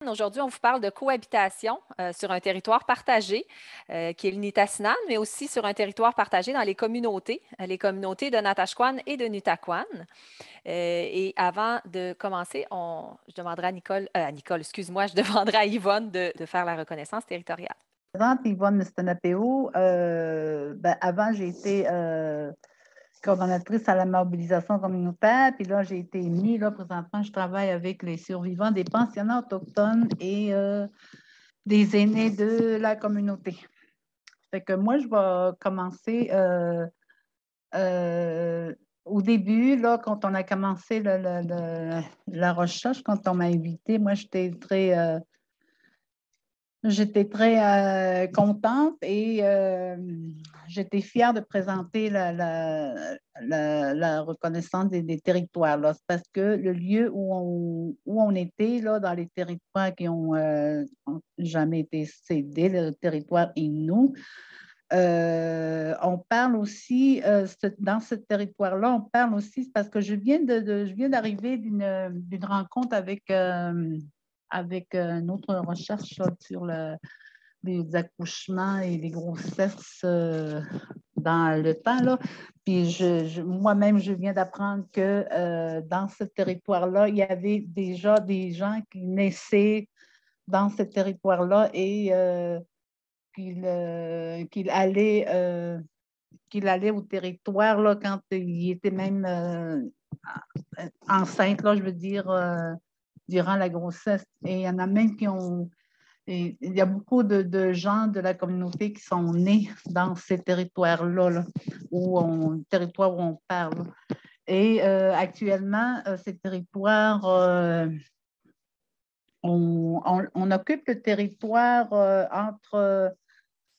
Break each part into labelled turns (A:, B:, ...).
A: Aujourd'hui, on vous parle de cohabitation sur un territoire partagé, qui est le Nitassinan, mais aussi sur un territoire partagé dans les communautés de Natashquan et de Nutaquan. Et avant de commencer, je demanderai à Nicole, excuse-moi, je demanderai à Yvonne de faire la reconnaissance territoriale.
B: Présente Yvonne Mestanapeo. Avant, j'ai été coordonnatrice à la mobilisation communautaire, puis là, j'ai été émise. Là, présentement, je travaille avec les survivants des pensionnats autochtones et des aînés de la communauté. Fait que moi, je vais commencer au début, là, quand on a commencé la recherche, quand on m'a invité, moi, j'étais très contente et j'étais fière de présenter la reconnaissance des territoires. Là. C'est parce que le lieu où on était, là, dans les territoires qui ont jamais été cédés, le territoire Innu, on parle aussi, dans ce territoire-là, on parle aussi, parce que je viens d'arriver d'une rencontre avec une autre recherche là, sur les accouchements et les grossesses dans le temps. Là. Puis moi-même, je viens d'apprendre que dans ce territoire-là, il y avait déjà des gens qui naissaient dans ce territoire-là et qu'il allait au territoire là, quand il était même enceinte, là, je veux dire, durant la grossesse. Et il y en a même qui ont... Et il y a beaucoup de gens de la communauté qui sont nés dans ces territoires-là, là, territoires où on parle. Et actuellement, ces territoires, on occupe le territoire entre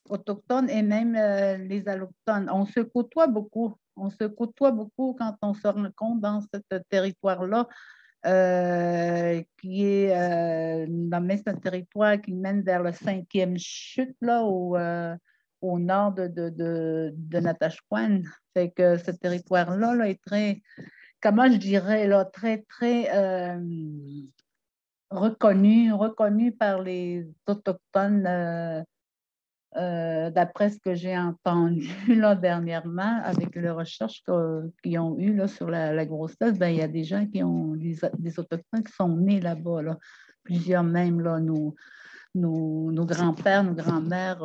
B: autochtones et même les allochtones. On se côtoie beaucoup. On se côtoie beaucoup quand on se rencontre dans ce territoire-là, qui est c'est un territoire qui mène vers le 5e chute, là, au nord de Natashquan. Fait que ce territoire-là là, est très, comment je dirais, là, très, très reconnu par les Autochtones. D'après ce que j'ai entendu là, dernièrement avec les recherches qu'ils ont eues là, sur la grossesse, ben, il y a des gens qui ont des Autochtones qui sont nés là-bas. Là. Plusieurs même, là, nos grands-pères, nos grands-mères,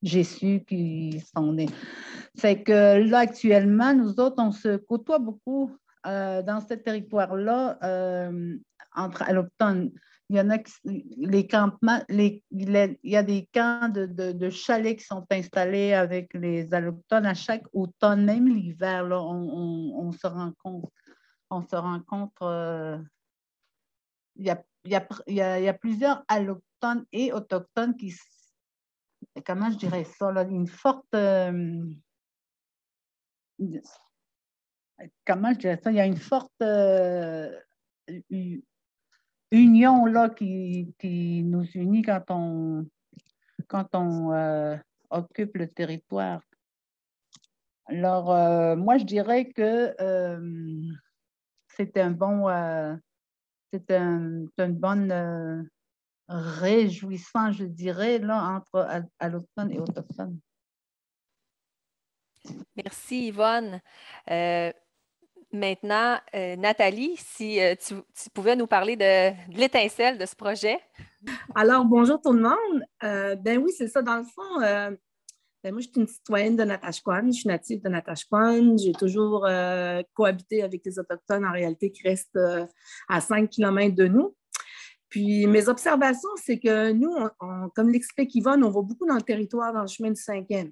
B: j'ai su qu'ils sont nés. Fait que là, actuellement, nous autres, on se côtoie beaucoup dans ce territoire-là entre allochtones. Il y en a les campements, il y a des camps de chalets qui sont installés avec les allochtones à chaque automne, même l'hiver, là, on se rencontre. On se rencontre. Il y a plusieurs allochtones et autochtones qui, comment je dirais ça, là, une forte. Comment je dirais ça? Il y a une forte union là, qui nous unit quand on occupe le territoire. Alors, moi, je dirais que c'est une bonne réjouissance, je dirais, là, entre allochtones et autochtones.
A: Merci, Yvonne. Maintenant, Nathalie, si tu pouvais nous parler de l'étincelle de ce projet.
C: Alors, bonjour tout le monde. Ben oui, c'est ça. Dans le fond, moi, je suis une citoyenne de Natashquan. Je suis native de Natashquan. J'ai toujours cohabité avec les Autochtones, en réalité, qui restent à 5 km de nous. Puis, mes observations, c'est que nous, comme l'explique Yvonne, on va beaucoup dans le territoire, dans le chemin du 5e.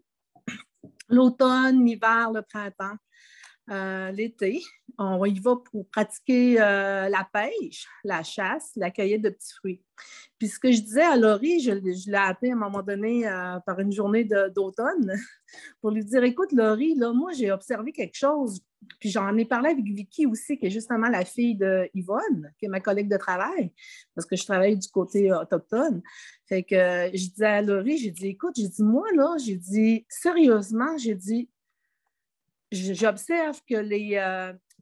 C: L'automne, l'hiver, le printemps. L'été, on y va pour pratiquer la pêche, la chasse, la cueillette de petits fruits. Puis ce que je disais à Laurie, je l'ai appelée à un moment donné par une journée d'automne pour lui dire, écoute Laurie, là, moi j'ai observé quelque chose, puis j'en ai parlé avec Vicky aussi, qui est justement la fille de Yvonne, qui est ma collègue de travail, parce que je travaille du côté autochtone. Fait que je disais à Laurie, j'ai dit, écoute, j'ai dit, moi là, j'ai dit, sérieusement, j'ai dit, j'observe que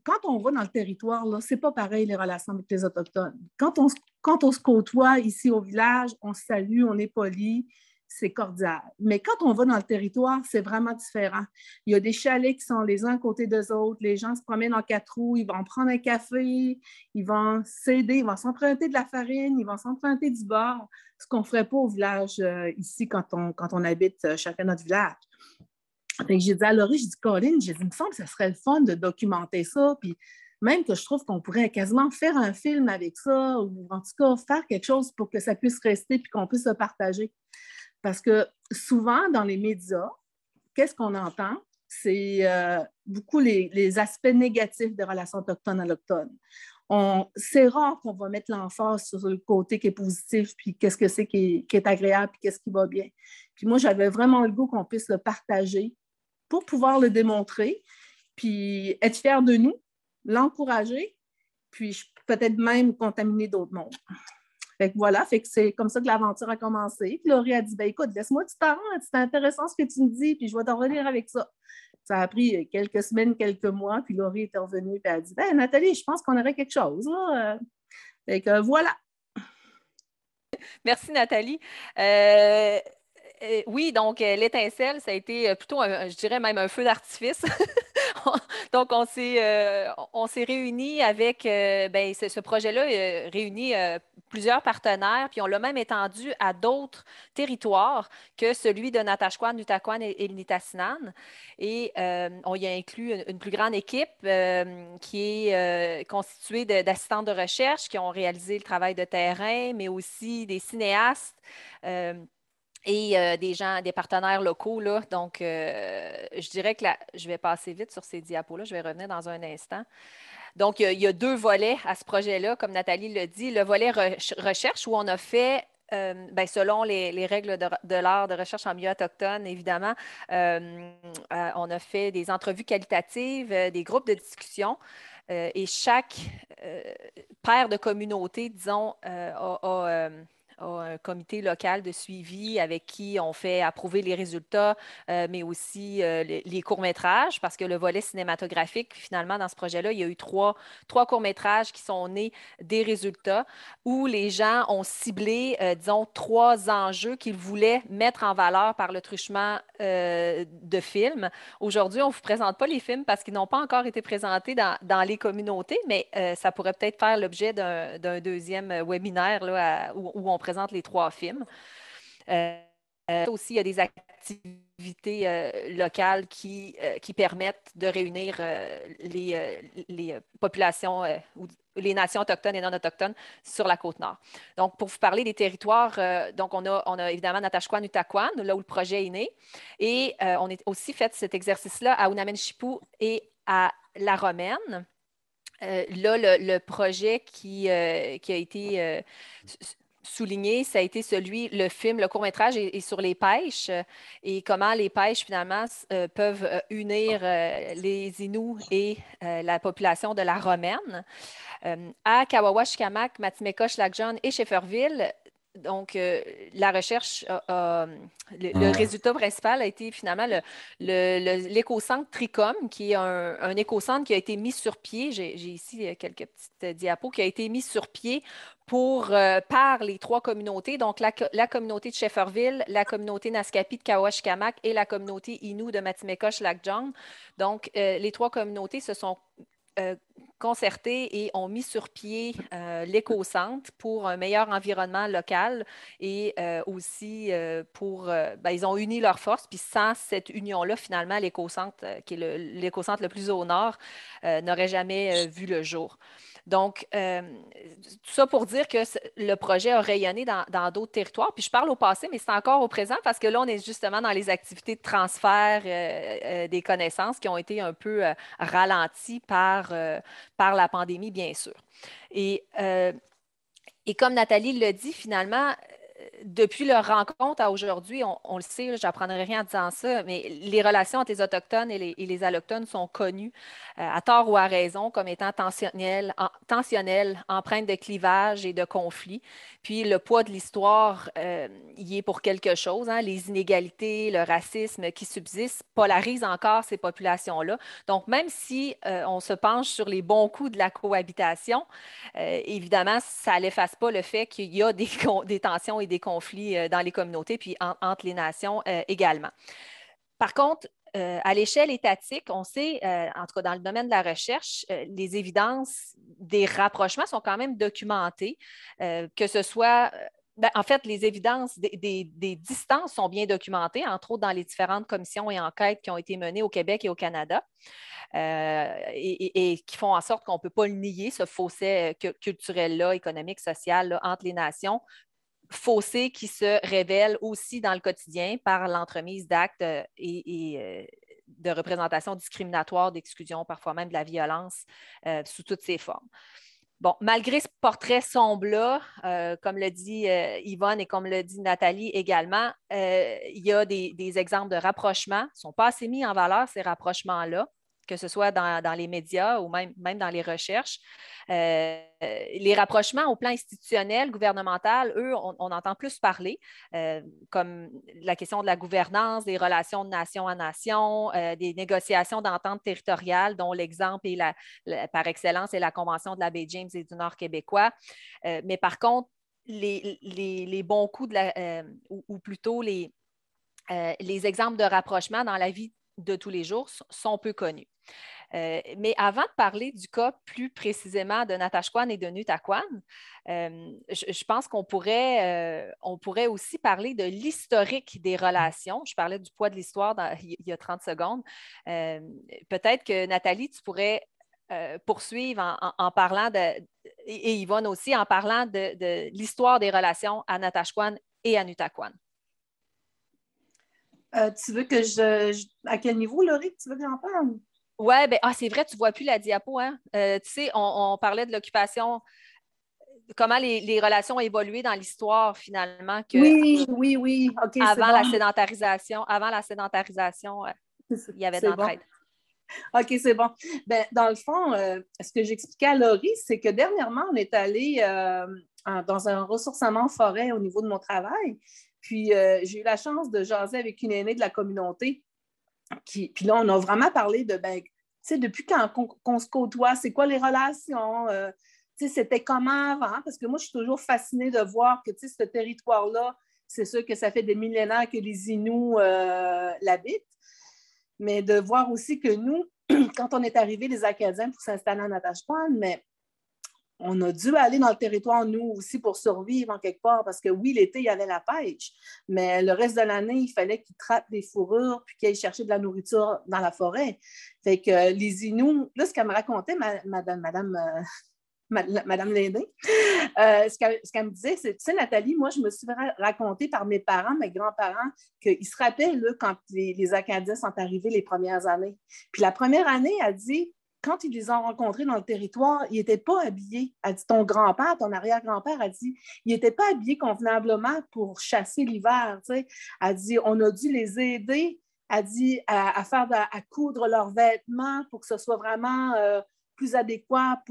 C: quand on va dans le territoire, là, c'est pas pareil les relations avec les Autochtones. Quand on se côtoie ici au village, on se salue, on est poli, c'est cordial. Mais quand on va dans le territoire, c'est vraiment différent. Il y a des chalets qui sont les uns à côté des autres, les gens se promènent en 4 roues, ils vont prendre un café, ils vont s'aider, ils vont s'emprunter de la farine, ils vont s'emprunter du beurre, ce qu'on ne ferait pas au village ici quand on habite chacun notre village. Fait que j'ai dit à Laurie, j'ai dit, Colin, j'ai dit, il me semble que ce serait le fun de documenter ça, puis même que je trouve qu'on pourrait quasiment faire un film avec ça, ou en tout cas faire quelque chose pour que ça puisse rester puis qu'on puisse le partager. Parce que souvent, dans les médias, qu'est-ce qu'on entend? C'est beaucoup les aspects négatifs des relations autochtones-allochtones. C'est rare qu'on va mettre l'emphase sur le côté qui est positif, puis qu'est-ce que c'est qui est agréable, puis qu'est-ce qui va bien. Puis moi, j'avais vraiment le goût qu'on puisse le partager pour pouvoir le démontrer, puis être fier de nous, l'encourager, puis peut-être même contaminer d'autres mondes. Fait que voilà, fait que c'est comme ça que l'aventure a commencé. Puis Laurie a dit, ben écoute, laisse-moi du temps, c'est intéressant ce que tu me dis, puis je vais t'en revenir avec ça. Ça a pris quelques semaines, quelques mois, puis Laurie est revenue, puis elle a dit, ben Nathalie, je pense qu'on aurait quelque chose, là. Fait que voilà.
A: Merci, Nathalie. Oui, donc l'étincelle, ça a été plutôt, je dirais même un feu d'artifice. Donc, on s'est réunis avec, ben, ce projet-là réunit plusieurs partenaires, puis on l'a même étendu à d'autres territoires que celui de Natashquan, Nutaquan et le Nitassinan. Et on y a inclus une plus grande équipe qui est constituée d'assistants de recherche qui ont réalisé le travail de terrain, mais aussi des cinéastes. Et des gens, des partenaires locaux, là. Donc, je dirais que je vais passer vite sur ces diapos-là. Je vais revenir dans un instant. Donc, il y a 2 volets à ce projet-là, comme Nathalie l'a dit. Le volet recherche, où on a fait, ben, selon les règles de l'art de recherche en milieu autochtone, évidemment, on a fait des entrevues qualitatives, des groupes de discussion. Et chaque paire de communautés, disons, a un comité local de suivi avec qui on fait approuver les résultats, mais aussi les courts-métrages, parce que le volet cinématographique, finalement, dans ce projet-là, il y a eu trois courts-métrages qui sont nés des résultats où les gens ont ciblé, disons, 3 enjeux qu'ils voulaient mettre en valeur par le truchement de films. Aujourd'hui, on ne vous présente pas les films parce qu'ils n'ont pas encore été présentés dans les communautés, mais ça pourrait peut-être faire l'objet d'un deuxième webinaire là, où on présente les 3 films. Aussi, il y a des activités locales qui permettent de réunir les populations ou les nations autochtones et non autochtones sur la Côte-Nord. Donc, pour vous parler des territoires, donc on a évidemment Natashquan, Nutaquan, là où le projet est né. Et on a aussi fait cet exercice-là à Unamenchipu et à La Romaine. Là, le projet qui a été souligné, ça a été le film, le court-métrage est sur les pêches et comment les pêches, finalement, peuvent unir les Inuits et la population de la Romaine. À Kawawa-Shikamak, Matimekos, Lac-John et Shefferville, donc, la recherche, le résultat principal a été finalement l'écocentre Tricom, qui est un écocentre qui a été mis sur pied. J'ai ici quelques petites diapos qui a été mis sur pied par les 3 communautés, donc la communauté de Shefferville, la communauté Naskapi de Kawawa-Shikamak et la communauté Innu de Matimekos-Lac-John. Donc, les 3 communautés se sont concertés et ont mis sur pied l'écocentre pour un meilleur environnement local et aussi ils ont uni leurs forces. Puis sans cette union-là, finalement, l'écocentre, qui est l'écocentre le plus au nord, n'aurait jamais vu le jour. Donc, tout ça pour dire que le projet a rayonné dans d'autres territoires. Puis je parle au passé, mais c'est encore au présent parce que là, on est justement dans les activités de transfert des connaissances qui ont été un peu ralenties par la pandémie, bien sûr. Et comme Nathalie l'a dit, finalement, depuis leur rencontre à aujourd'hui, on le sait, je n'apprendrai rien en disant ça, mais les relations entre les Autochtones et les Allochtones sont connues, à tort ou à raison, comme étant tensionnelles, empreintes de clivage et de conflits. Puis le poids de l'histoire y est pour quelque chose, hein. Les inégalités, le racisme qui subsistent polarisent encore ces populations-là. Donc, même si on se penche sur les bons coups de la cohabitation, évidemment, ça n'efface pas le fait qu'il y a des tensions et des conflits dans les communautés, puis entre les nations également. Par contre, à l'échelle étatique, on sait, en tout cas dans le domaine de la recherche, les évidences des rapprochements sont quand même documentées, que ce soit en fait, les évidences des distances sont bien documentées, entre autres dans les différentes commissions et enquêtes qui ont été menées au Québec et au Canada, et qui font en sorte qu'on ne peut pas le nier, ce fossé culturel-là, économique, social là, entre les nations, fossé qui se révèle aussi dans le quotidien par l'entremise d'actes et de représentation discriminatoire, d'exclusion, parfois même de la violence sous toutes ses formes. Bon, malgré ce portrait sombre-là, comme le dit Yvonne et comme le dit Nathalie également, il y a des exemples de rapprochements. Ils ne sont pas assez mis en valeur, ces rapprochements-là, que ce soit dans les médias ou même dans les recherches. Les rapprochements au plan institutionnel, gouvernemental, eux, on entend plus parler, comme la question de la gouvernance, des relations de nation à nation, des négociations d'entente territoriale, dont l'exemple est par excellence est la Convention de la baie James et du Nord québécois. Mais par contre, les bons coups, ou plutôt les exemples de rapprochement dans la vie de tous les jours sont peu connus. Mais avant de parler du cas plus précisément de Natashquan et de Nutaquan, je pense qu'on pourrait aussi parler de l'historique des relations. Je parlais du poids de l'histoire il y a 30 secondes. Peut-être que Nathalie, tu pourrais poursuivre en parlant et Yvonne aussi, en parlant de l'histoire des relations à Natashquan et à Nutaquan.
C: Tu veux que à quel niveau, Laurie, tu veux que j'en parle?
A: Oui, c'est vrai, tu ne vois plus la diapo, hein? Tu sais, on parlait de l'occupation, comment les relations ont évolué dans l'histoire, finalement,
C: oui. OK,
A: avant la sédentarisation, il y avait de l'entraide.
C: Bon. OK, c'est bon. Dans le fond, ce que j'expliquais à Laurie, c'est que dernièrement, on est allé dans un ressourcement forêt au niveau de mon travail. Puis, j'ai eu la chance de jaser avec une aînée de la communauté. Puis là, on a vraiment parlé de, tu sais, depuis quand qu'on se côtoie, c'est quoi les relations, tu sais, c'était comment avant? Parce que moi, je suis toujours fascinée de voir que, tu sais, ce territoire-là, c'est sûr que ça fait des millénaires que les Inuits l'habitent, mais de voir aussi que nous, quand on est arrivés, les Acadiens, pour s'installer en Natashquan, mais on a dû aller dans le territoire, nous aussi, pour survivre en quelque part, parce que oui, l'été, il y avait la pêche, mais le reste de l'année, il fallait qu'ils trappent des fourrures puis qu'ils aillent chercher de la nourriture dans la forêt. Fait que les Inuits, là, ce qu'elle me racontait, Madame Léné, ce qu'elle me disait, c'est, tu sais, Nathalie, moi, je me suis raconté par mes parents, mes grands-parents, qu'ils se rappellent là, quand les Acadiens sont arrivés les premières années. Puis la première année, elle dit, quand ils les ont rencontrés dans le territoire, ils n'étaient pas habillés. Elle dit, ton grand-père, ton arrière-grand-père, elle dit, ils n'étaient pas habillés convenablement pour chasser l'hiver. Tu sais. Elle dit, on a dû les aider, elle dit, à coudre leurs vêtements pour que ce soit vraiment plus adéquat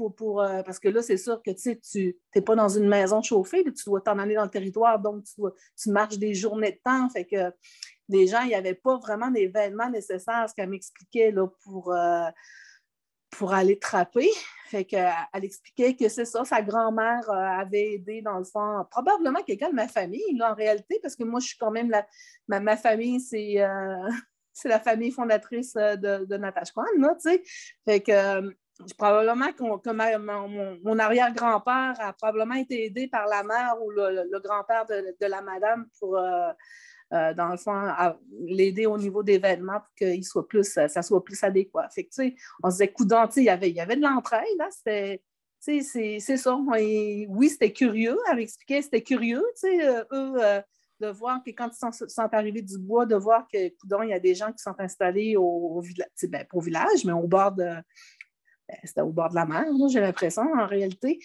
C: parce que là, c'est sûr que tu n'es pas dans une maison chauffée, tu dois t'en aller dans le territoire, donc tu marches des journées de temps. Fait que les gens, il n'y avait pas vraiment des vêtements nécessaires, ce qu'elle m'expliquait là, pour aller trapper. Fait qu'elle expliquait que c'est ça, sa grand-mère avait aidé dans le fond, probablement quelqu'un de ma famille, là, en réalité, parce que moi, je suis quand même, ma famille, c'est la famille fondatrice de Natashquan, là, tu sais. Fait que probablement que mon arrière-grand-père a probablement été aidé par la mère ou le grand-père de la madame pour... dans le fond, l'aider au niveau des vêtements pour que ça soit plus adéquat. Fait que, tu sais, on se disait, coudonc, il y avait de l'entraide, là, c'est ça. Oui, c'était curieux, elle m'expliquait, c'était curieux, tu sais, de voir que quand ils sont arrivés du bois, de voir que, coudonc, il y a des gens qui sont installés au village, mais au bord de... c'était au bord de la mer, là, j'ai l'impression, en réalité.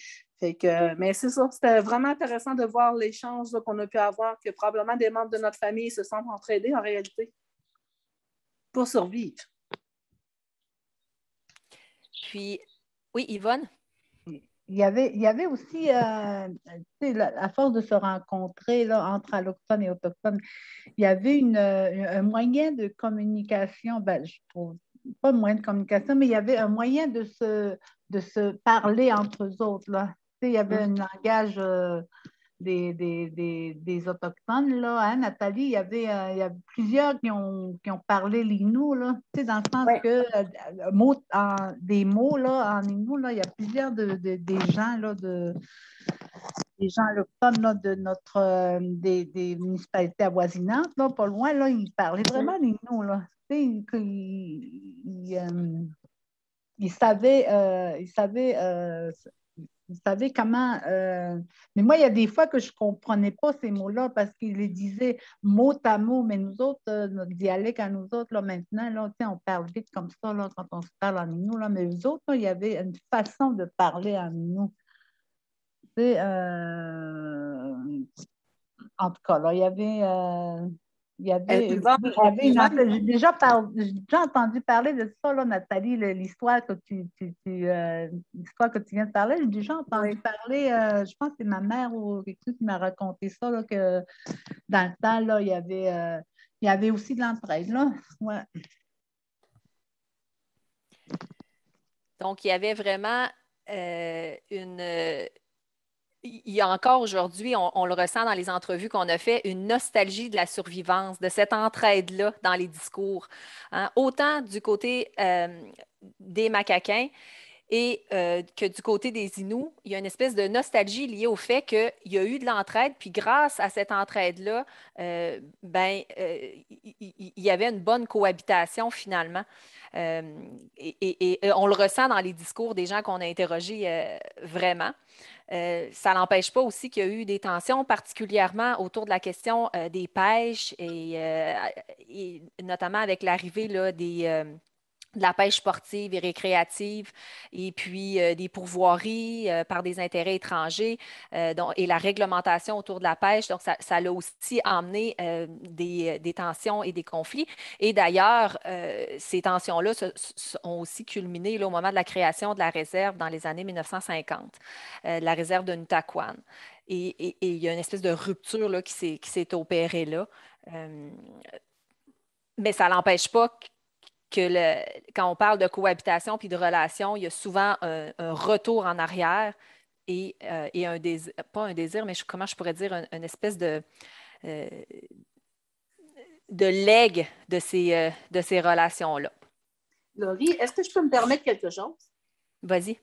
C: Mais c'est ça, c'était vraiment intéressant de voir l'échange qu'on a pu avoir, que probablement des membres de notre famille se sentent entraidés en réalité pour survivre.
A: Puis, oui, Yvonne?
B: Il y avait aussi, à force de se rencontrer là, entre allochtones et autochtones, il y avait un moyen de communication, ben, je trouve, pas un moyen de communication, mais il y avait un moyen de se parler entre eux autres. Là. Il y avait un langage des Autochtones, là, hein, Nathalie, il y a plusieurs qui ont parlé l'Innu, là, dans le sens que des mots là, en Innu, là, il y a plusieurs des gens, là, des gens autochtones là, de des municipalités avoisinantes, là, pas loin, là, ils parlaient vraiment l'Innu. Là. Ils savaient, vous savez comment. Mais moi, il y a des fois que je ne comprenais pas ces mots-là parce qu'ils les disaient mot à mot. Mais nous autres, notre dialecte à nous autres, là, maintenant, là, on parle vite comme ça là, quand on se parle en Innu. Là, mais eux autres, là, il y avait une façon de parler en Innu. En tout cas, là, il y avait. J'ai déjà entendu parler de ça, là, Nathalie, l'histoire que l'histoire que tu viens de parler. J'ai déjà entendu parler, je pense que c'est ma mère ou quelque chose qui m'a raconté ça, là, que dans le temps, là, il y avait aussi de l'entraide, là. Ouais.
A: Donc, il y avait vraiment il y a encore aujourd'hui, on le ressent dans les entrevues qu'on a fait, une nostalgie de la survivance, de cette entraide-là dans les discours. Hein. Autant du côté des Macaquins et que du côté des Inuits, il y a une espèce de nostalgie liée au fait qu'il y a eu de l'entraide, puis grâce à cette entraide-là, il y avait une bonne cohabitation finalement. Et on le ressent dans les discours des gens qu'on a interrogés vraiment. Ça n'empêche pas aussi qu'il y a eu des tensions, particulièrement autour de la question des pêches et notamment avec l'arrivée là, de la pêche sportive et récréative, et puis des pourvoiries par des intérêts étrangers et la réglementation autour de la pêche. Donc, ça a aussi emmené des tensions et des conflits. Et d'ailleurs, ces tensions-là ont aussi culminé là, au moment de la création de la réserve dans les années 1950, la réserve de Nutaquan. Et il y a une espèce de rupture là, qui s'est opérée là. Euh, mais ça n'empêche pas quand on parle de cohabitation puis de relation, il y a souvent un retour en arrière et un désir, pas un désir, mais comment je pourrais dire, une espèce euh, de legs de ces relations-là.
C: Laurie, est-ce que je peux me permettre quelque chose?
A: Vas-y.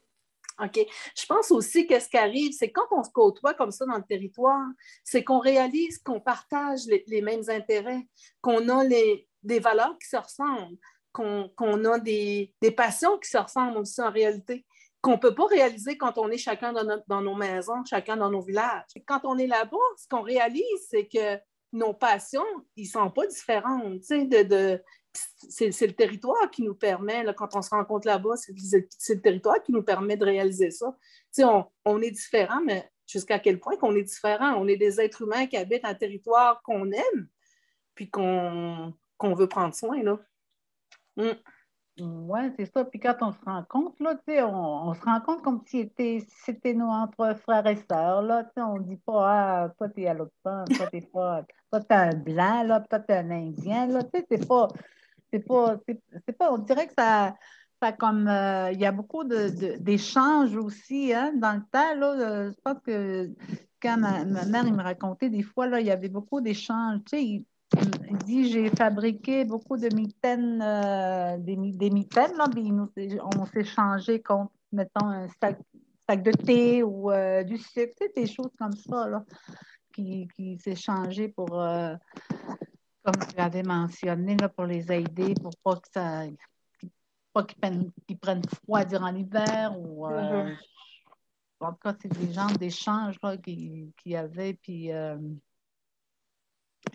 C: OK. Je pense aussi que ce qui arrive, c'est quand on se côtoie comme ça dans le territoire, c'est qu'on réalise qu'on partage les mêmes intérêts, qu'on a des valeurs qui se ressemblent, qu'on a des passions qui se ressemblent aussi en réalité, qu'on ne peut pas réaliser quand on est chacun dans nos maisons, chacun dans nos villages. Quand on est là-bas, ce qu'on réalise, c'est que nos passions, ils ne sont pas différentes. C'est le territoire qui nous permet, là, quand on se rencontre là-bas, c'est le territoire qui nous permet de réaliser ça. On est différents, mais jusqu'à quel point qu'on est différents? On est des êtres humains qui habitent un territoire qu'on aime, puis qu'on veut prendre soin. Là.
B: Oui, c'est ça. Puis quand on se rencontre, là, on se rend compte comme si c'était nous entre frères et sœurs. Là, on ne dit pas, ah, toi, t'es allochtone, toi, t'es un blanc, là, toi, t'es un Indien. Là, c'est pas, on dirait que ça comme, il y a beaucoup d'échanges aussi, hein, dans le temps, là, je pense que quand ma mère, il me racontait des fois, là, il y avait beaucoup d'échanges, il dit, j'ai fabriqué beaucoup de mitaines, des mitaines, là, puis on s'échangeait contre, mettons, un sac de thé ou du sucre, des choses comme ça, là, qui s'échangeaient pour, comme tu avais mentionné, là, pour les aider, pour pas qu'ils prennent froid durant l'hiver ou en tout cas, c'est des genres d'échanges qu'il y avait. Puis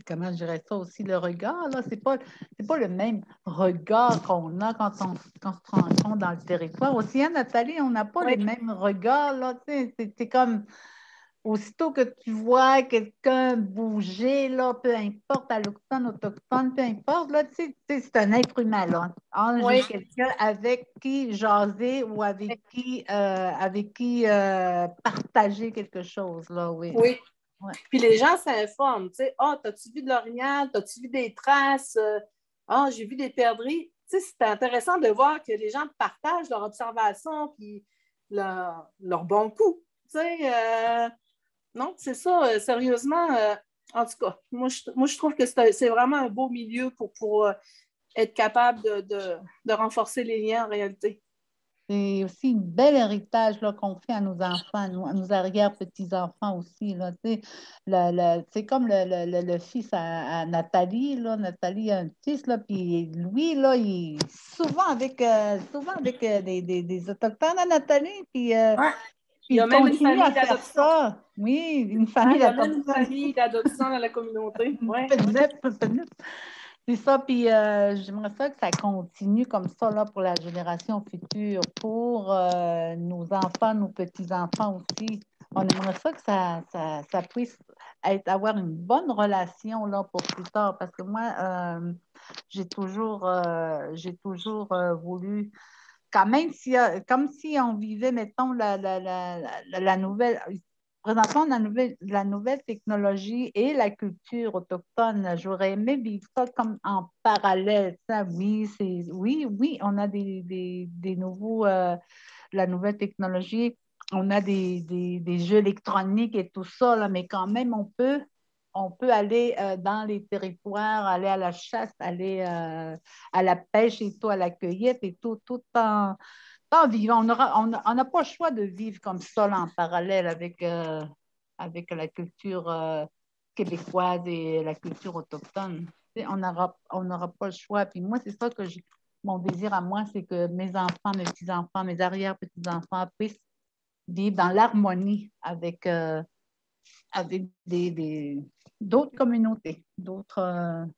B: comment je dirais ça aussi, le regard, là, c'est pas le même regard qu'on a quand on se rencontre dans le territoire. Aussi, hein, Nathalie, on n'a pas les mêmes regards, là, tu sais, c'est comme, aussitôt que tu vois quelqu'un bouger, là, peu importe, allochtone, autochtone, peu importe, là, tu sais, c'est un être humain, là. J'ai quelqu'un avec qui jaser ou avec qui partager quelque chose, là, oui.
C: Oui. Ouais. Puis les gens s'informent, tu sais, t'as-tu vu de l'orignal, t'as-tu vu des traces, j'ai vu des perdrix. Tu sais, c'est intéressant de voir que les gens partagent leur observation puis leur bon coup. Tu sais, non, c'est ça, sérieusement, en tout cas, moi, je trouve que c'est vraiment un beau milieu pour être capable de renforcer les liens en réalité.
B: C'est aussi un bel héritage qu'on fait à nos enfants, à nos arrière-petits-enfants aussi. Là, c'est comme le fils à Nathalie. Là. Nathalie a un fils, là, puis lui, là, il est souvent avec des Autochtones à Nathalie. Puis,
C: il y a même une famille
B: à faire ça. Oui, une famille
C: d'adoption. Il y a même une famille d'adoption dans la communauté. Ouais.
B: C'est ça, puis j'aimerais ça que ça continue comme ça là, pour la génération future, pour nos enfants, nos petits-enfants aussi. On aimerait ça que ça puisse avoir une bonne relation là, pour plus tard, parce que moi, j'ai toujours voulu, quand même, comme si on vivait, mettons, la nouvelle... Présentement, la nouvelle technologie et la culture autochtone, j'aurais aimé vivre ça comme en parallèle. Ça, oui, on a des nouveaux, la nouvelle technologie, on a des jeux électroniques et tout ça, là, mais quand même, on peut aller dans les territoires, aller à la chasse, aller à la pêche et tout, à la cueillette et tout en vivant. On n'a pas le choix de vivre comme ça là, en parallèle avec la culture québécoise et la culture autochtone. On n'aura pas le choix. Puis moi, c'est ça que mon désir à moi, c'est que mes enfants, mes petits-enfants, mes arrière-petits-enfants puissent vivre dans l'harmonie avec d'autres communautés, d'autres...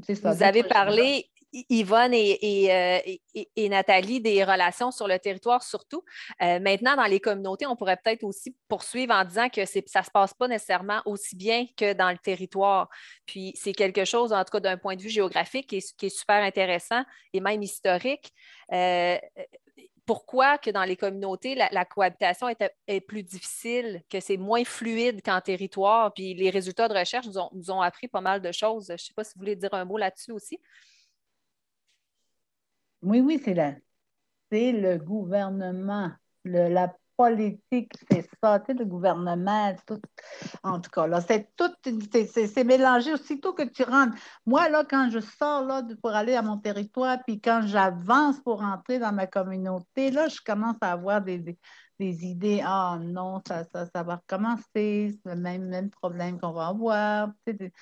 A: c'est ça. Vous avez parlé, Yvonne et Nathalie, des relations sur le territoire surtout. Maintenant, dans les communautés, on pourrait peut-être aussi poursuivre en disant que ça ne se passe pas nécessairement aussi bien que dans le territoire. Puis c'est quelque chose, en tout cas d'un point de vue géographique, qui est super intéressant et même historique. Pourquoi que dans les communautés, la cohabitation est plus difficile, que c'est moins fluide qu'en territoire. Puis les résultats de recherche nous ont appris pas mal de choses. Je ne sais pas si vous voulez dire un mot là-dessus aussi.
B: Oui, c'est le gouvernement, la politique, c'est ça, tu sais, le gouvernement, tout, en tout cas, là, c'est mélangé aussitôt que tu rentres. Moi, là, quand je sors là, pour aller à mon territoire, puis quand j'avance pour entrer dans ma communauté, là, je commence à avoir des idées, ah non, ça va recommencer, c'est le même problème qu'on va avoir, tu sais,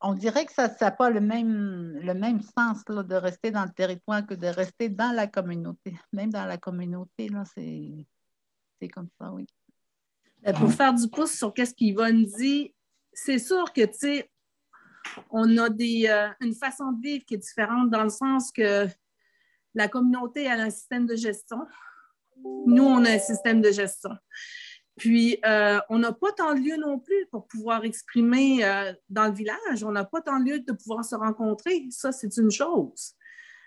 B: on dirait que ça n'a pas le même sens là, de rester dans le territoire que de rester dans la communauté. Même dans la communauté, là, c'est comme ça, oui.
C: Pour faire du pouce sur ce qu'Yvonne dit, c'est sûr que, tu sais, on a une façon de vivre qui est différente dans le sens que la communauté a un système de gestion. Nous, on a un système de gestion. Puis, on n'a pas tant de lieux non plus pour pouvoir exprimer dans le village. On n'a pas tant de lieux de pouvoir se rencontrer. Ça, c'est une chose.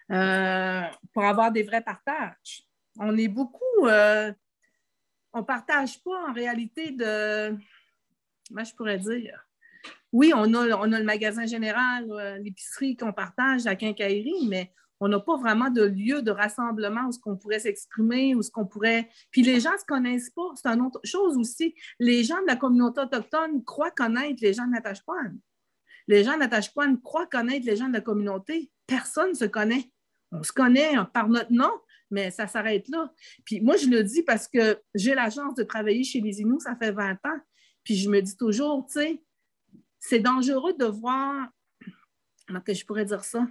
C: Pour avoir des vrais partages. On est beaucoup... on ne partage pas en réalité de... Comment je pourrais dire? Oui, on a le magasin général, l'épicerie qu'on partage, la quincaillerie, mais on n'a pas vraiment de lieu de rassemblement où on pourrait s'exprimer, où on pourrait... Puis les gens ne se connaissent pas. C'est une autre chose aussi. Les gens de la communauté autochtone croient connaître les gens de Natashquan. Les gens de Natashquan croient connaître les gens de la communauté. Personne ne se connaît. On se connaît par notre nom, mais ça s'arrête là. Puis moi, je le dis parce que j'ai la chance de travailler chez les Inuits, ça fait 20 ans. Puis je me dis toujours, tu sais, c'est dangereux de voir, comment que je pourrais dire ça,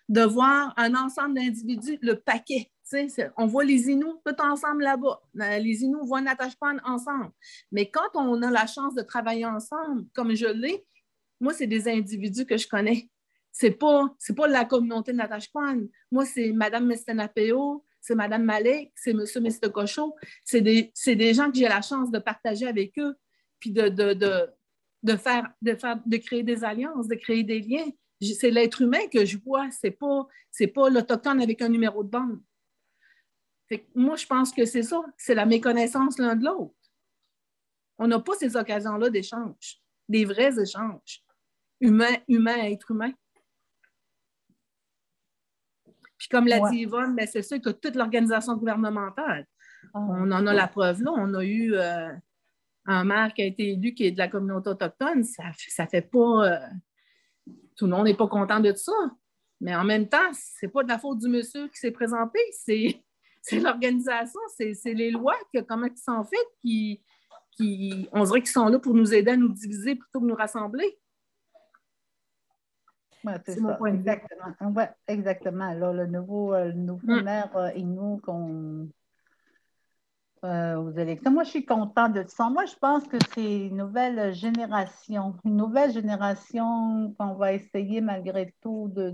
C: de voir un ensemble d'individus, le paquet. On voit les Inuits tout ensemble là-bas. Les Inuits voient Natashquan ensemble. Mais quand on a la chance de travailler ensemble, comme je l'ai, moi, c'est des individus que je connais. C'est pas la communauté de Natashquan. Moi, c'est Mme Mestenapeo, c'est Mme Malek, c'est M. Mistecocho. C'est des gens que j'ai la chance de partager avec eux, puis de créer des alliances, de créer des liens. C'est l'être humain que je vois, c'est pas l'Autochtone avec un numéro de bande. Fait que moi, je pense que c'est ça, c'est la méconnaissance l'un de l'autre. On n'a pas ces occasions-là d'échange, des vrais échanges, humain à être humain. Puis comme l'a dit Yvonne, ben c'est sûr que toute l'organisation gouvernementale, on en a la preuve là. On a eu un maire qui a été élu qui est de la communauté autochtone. Ça fait pas... tout le monde n'est pas content de ça. Mais en même temps, c'est pas de la faute du monsieur qui s'est présenté. C'est l'organisation, c'est les lois, comment ils sont faites, on dirait qu'ils sont là pour nous aider à nous diviser plutôt que nous rassembler.
B: Ouais, c'est mon point de vue. Exactement. Ouais, exactement. Là, le nouveau maire Innu aux élections. Moi, je suis contente de ça. Moi, je pense que c'est une nouvelle génération qu'on va essayer malgré tout de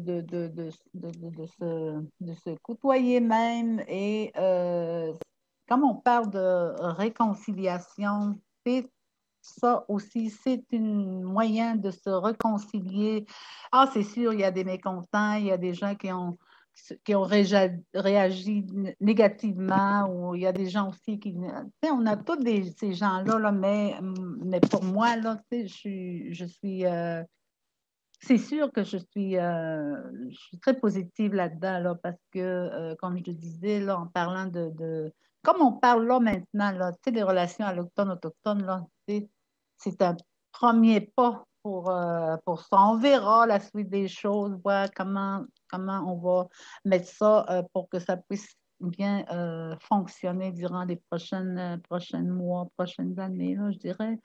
B: se côtoyer même. Et comme on parle de réconciliation, ça aussi, c'est un moyen de se réconcilier. Ah, c'est sûr, il y a des mécontents, il y a des gens qui ont réagi négativement, ou il y a des gens aussi qui... On a tous ces gens-là, là, mais pour moi, là, je suis... c'est sûr que je suis très positive là-dedans, là, parce que, comme je te disais, là, en parlant comme on parle là maintenant, là, les relations autochtones, là, c'est un premier pas pour ça. On verra la suite des choses, voir comment on va mettre ça pour que ça puisse bien fonctionner durant les prochains mois, prochaines années, là, je dirais.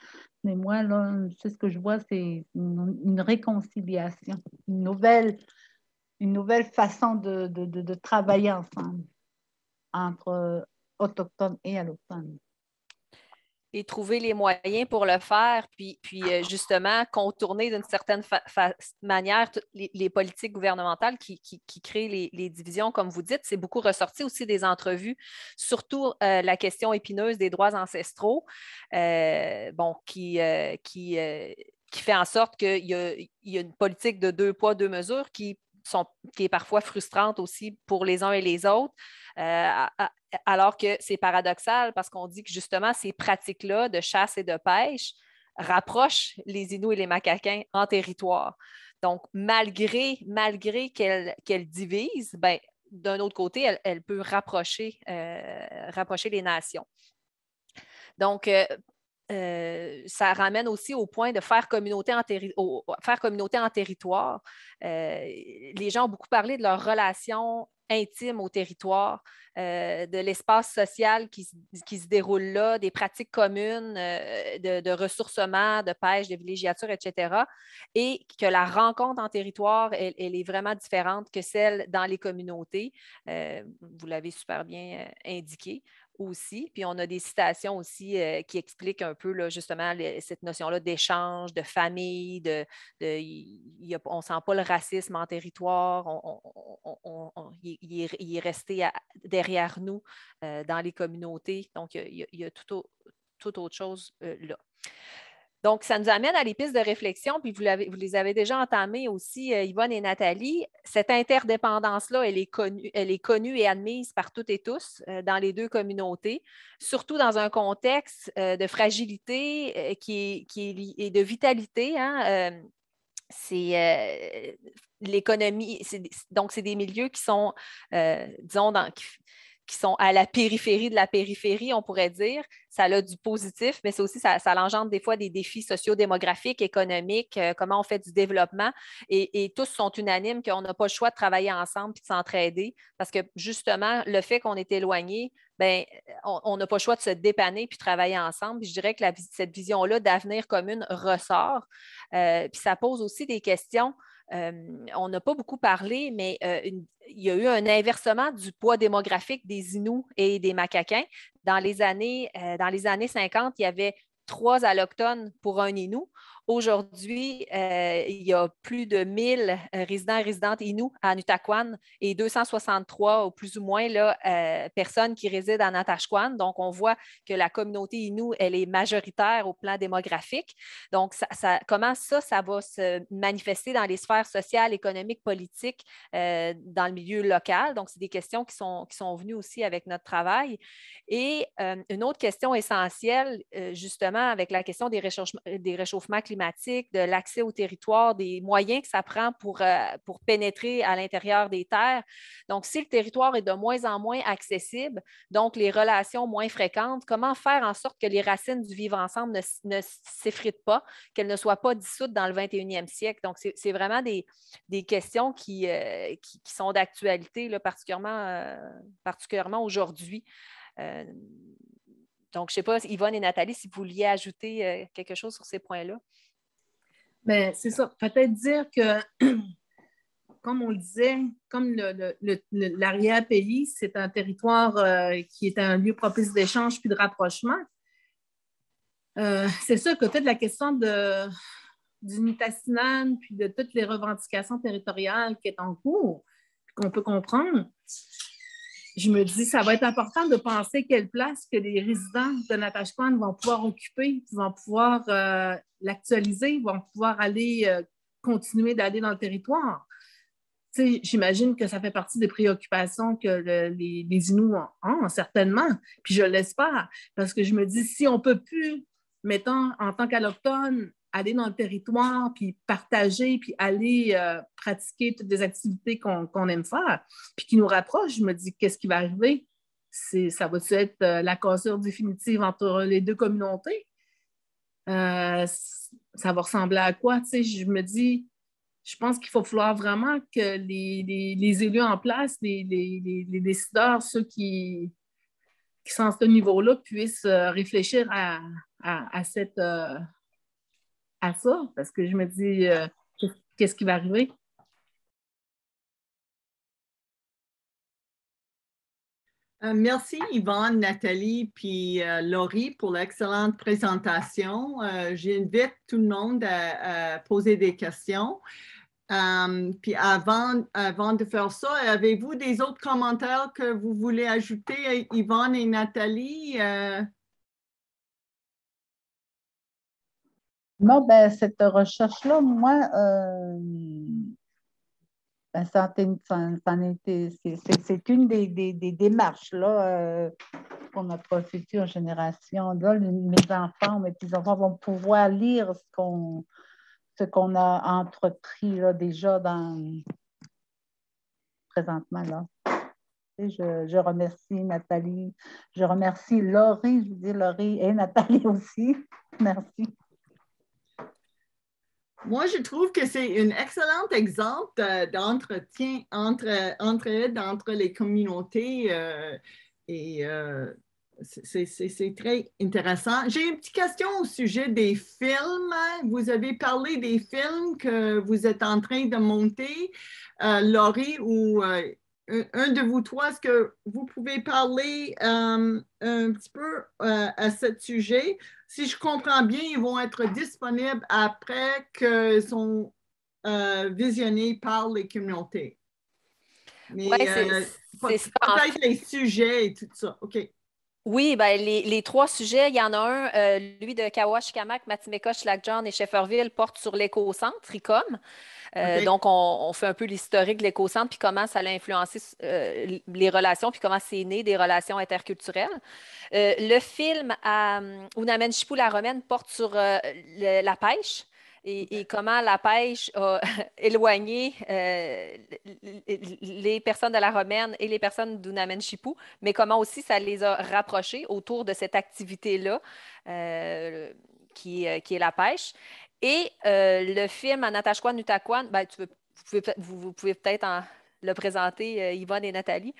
B: Mais moi, là, c'est ce que je vois, c'est une réconciliation, une nouvelle façon de travailler ensemble entre autochtones et allochtones.
A: Et trouver les moyens pour le faire, puis justement contourner d'une certaine manière les politiques gouvernementales qui créent les divisions, comme vous dites. C'est beaucoup ressorti aussi des entrevues, surtout la question épineuse des droits ancestraux, qui fait en sorte qu'il y a une politique de 2 poids, 2 mesures qui est parfois frustrante aussi pour les uns et les autres. Alors que c'est paradoxal parce qu'on dit que justement ces pratiques-là de chasse et de pêche rapprochent les Inuits et les Macaquins en territoire. Donc, malgré qu'elles divisent, ben, d'un autre côté, elle peut rapprocher les nations. Donc, ça ramène aussi au point de faire communauté en territoire. Les gens ont beaucoup parlé de leur relation intime au territoire, de l'espace social qui se déroule là, des pratiques communes de ressourcement, de pêche, de villégiature, etc. Et que la rencontre en territoire, elle est vraiment différente que celle dans les communautés. Vous l'avez super bien indiqué aussi. Puis on a des citations aussi qui expliquent un peu là, justement cette notion-là d'échange, de famille, on ne sent pas le racisme en territoire, il est resté derrière nous dans les communautés. Donc, il y a toute autre chose là. Donc, ça nous amène à les pistes de réflexion, puis vous les avez déjà entamées aussi, Yvonne et Nathalie. Cette interdépendance-là, elle est connue et admise par toutes et tous dans les 2 communautés, surtout dans un contexte de fragilité et de vitalité. Hein, c'est l'économie, donc c'est des milieux qui sont, disons, qui sont à la périphérie de la périphérie, on pourrait dire. Ça a du positif, mais c'est aussi, ça engendre des fois des défis socio-démographiques, économiques, comment on fait du développement. Et tous sont unanimes qu'on n'a pas le choix de travailler ensemble et de s'entraider parce que justement, le fait qu'on est éloigné, ben, on n'a pas le choix de se dépanner puis de travailler ensemble. Puis je dirais que cette vision-là d'avenir commune ressort. Puis ça pose aussi des questions on n'a pas beaucoup parlé, mais il y a eu un inversement du poids démographique des Inuits et des Macaquins. Dans les années 50, il y avait 3 allochtones pour un Innu. Aujourd'hui, il y a plus de 1000 résidents et résidentes Inuits à Nutaquan et 263, ou plus ou moins, là, personnes qui résident à Natashquan. Donc, on voit que la communauté Innu, elle est majoritaire au plan démographique. Donc, comment ça va se manifester dans les sphères sociales, économiques, politiques, dans le milieu local? Donc, c'est des questions qui sont venues aussi avec notre travail. Et une autre question essentielle, justement, avec la question des réchauffements climatiques, de l'accès au territoire, des moyens que ça prend pour pénétrer à l'intérieur des terres. Donc, si le territoire est de moins en moins accessible, donc les relations moins fréquentes, comment faire en sorte que les racines du vivre ensemble ne s'effritent pas, qu'elles ne soient pas dissoutes dans le 21e siècle? Donc, c'est vraiment des questions qui sont d'actualité, là, particulièrement aujourd'hui. Donc, je ne sais pas, Yvonne et Nathalie, si vous vouliez ajouter quelque chose sur ces points-là.
C: Bien, c'est ça. Peut-être dire que, comme on le disait, comme l'arrière-pays, c'est un territoire qui est un lieu propice d'échange puis de rapprochement. C'est sûr que toute la question du Nitassinan puis de toutes les revendications territoriales qui est en cours, qu'on peut comprendre, je me dis, ça va être important de penser quelle place que les résidents de Natashquan vont pouvoir occuper, vont pouvoir l'actualiser, vont pouvoir aller continuer d'aller dans le territoire. Tu sais, j'imagine que ça fait partie des préoccupations que les Inuits ont, certainement, puis je l'espère, parce que je me dis, si on ne peut plus, mettons, en tant qu'Allochtone, aller dans le territoire, puis partager, puis aller pratiquer toutes les activités qu'on aime faire, puis qui nous rapprochent, je me dis, qu'est-ce qui va arriver? Ça va être la cassure définitive entre les deux communautés? Ça va ressembler à quoi? Tu sais, je me dis, je pense qu'il faut falloir vraiment que les élus en place, les décideurs, ceux qui sont à ce niveau-là, puissent réfléchir à ça, parce que je me dis, qu'est-ce qui va arriver?
D: Merci Yvonne, Nathalie, puis Laurie pour l'excellente présentation. J'invite tout le monde à poser des questions. Puis avant de faire ça, avez-vous des autres commentaires que vous voulez ajouter, Yvonne et Nathalie?
B: Non, ben, cette recherche-là, moi, ben, c'est une des démarches là, pour notre future génération. Là, mes enfants, mes petits-enfants vont pouvoir lire ce qu'on a entrepris là, déjà présentement. Là. Et je remercie Nathalie, je remercie Laurie, je vous dis Laurie et Nathalie aussi. Merci.
D: Moi, je trouve que c'est un excellent exemple d'entretien entre-aide entre les communautés c'est très intéressant. J'ai une petite question au sujet des films. Vous avez parlé des films que vous êtes en train de monter, Laurie ou un de vous trois. Est-ce que vous pouvez parler un petit peu à ce sujet? Si je comprends bien, ils vont être disponibles après qu'ils sont visionnés par les communautés. Mais
A: ouais,
D: peut-être les sujets et tout ça. OK.
A: Oui, ben les 3 sujets, il y en a un, lui de Kawashikamak, Matimekosh, Lac-John et Shefferville porte sur l'éco-centre, ICOM.
D: Okay.
A: Donc, on fait un peu l'historique de l'éco-centre, puis comment ça a influencé les relations, puis comment c'est né des relations interculturelles. Le film à Unamenchipou-la-Romaine porte sur la pêche. Et comment la pêche a éloigné les personnes de la Romaine et les personnes d'Unamenchipou, mais comment aussi ça les a rapprochés autour de cette activité-là qui est la pêche. Et le film en Natashquan Nutaquan, ben, vous pouvez peut-être le présenter, Yvonne et Nathalie.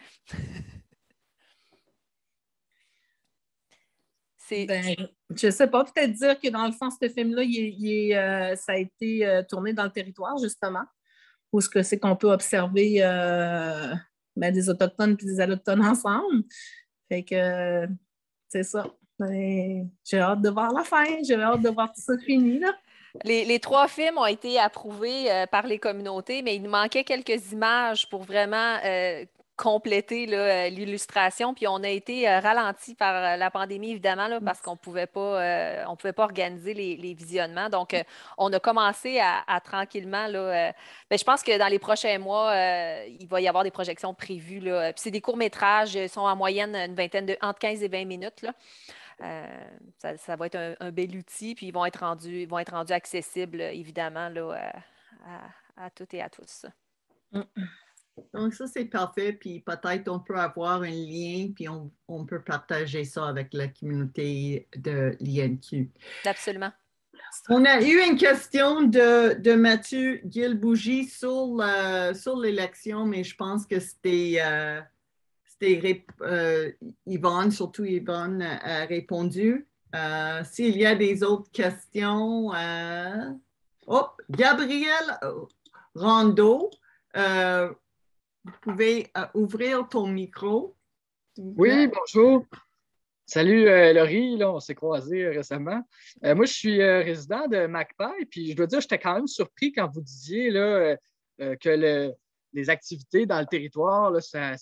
C: Ben, je ne sais pas, peut-être dire que dans le fond, ce film-là, ça a été tourné dans le territoire, justement. où ce que c'est qu'on peut observer des Autochtones et des Allochtones ensemble. Fait que c'est ça. Ben, j'ai hâte de voir la fin. J'ai hâte de voir tout ça fini, là.
A: Les 3 films ont été approuvés par les communautés, mais il nous manquait quelques images pour vraiment compléter là, l'illustration. Puis on a été ralenti par la pandémie, évidemment, là, parce on pouvait pas organiser les visionnements. Donc, on a commencé à tranquillement. Là, je pense que dans les prochains mois, il va y avoir des projections prévues. Là. Puis c'est des courts-métrages, ils sont en moyenne entre 15 et 20 minutes. Là. Ça va être un bel outil, puis ils vont être rendus accessibles, évidemment, là, à toutes et à tous.
D: Donc, ça, c'est parfait. Puis peut-être on peut avoir un lien, puis on peut partager ça avec la communauté de l'INQ.
A: Absolument.
D: On a eu une question de Mathieu Guilbougie sur l'élection, mais je pense que c'était Yvonne, surtout Yvonne, a répondu. S'il y a des autres questions, Gabriel Rondeau, vous pouvez ouvrir ton micro.
E: Oui, bonjour. Salut Laurie, là, on s'est croisés récemment. Moi, je suis résident de Magpie, puis je dois dire, j'étais quand même surpris quand vous disiez là, que les activités dans le territoire, là, ça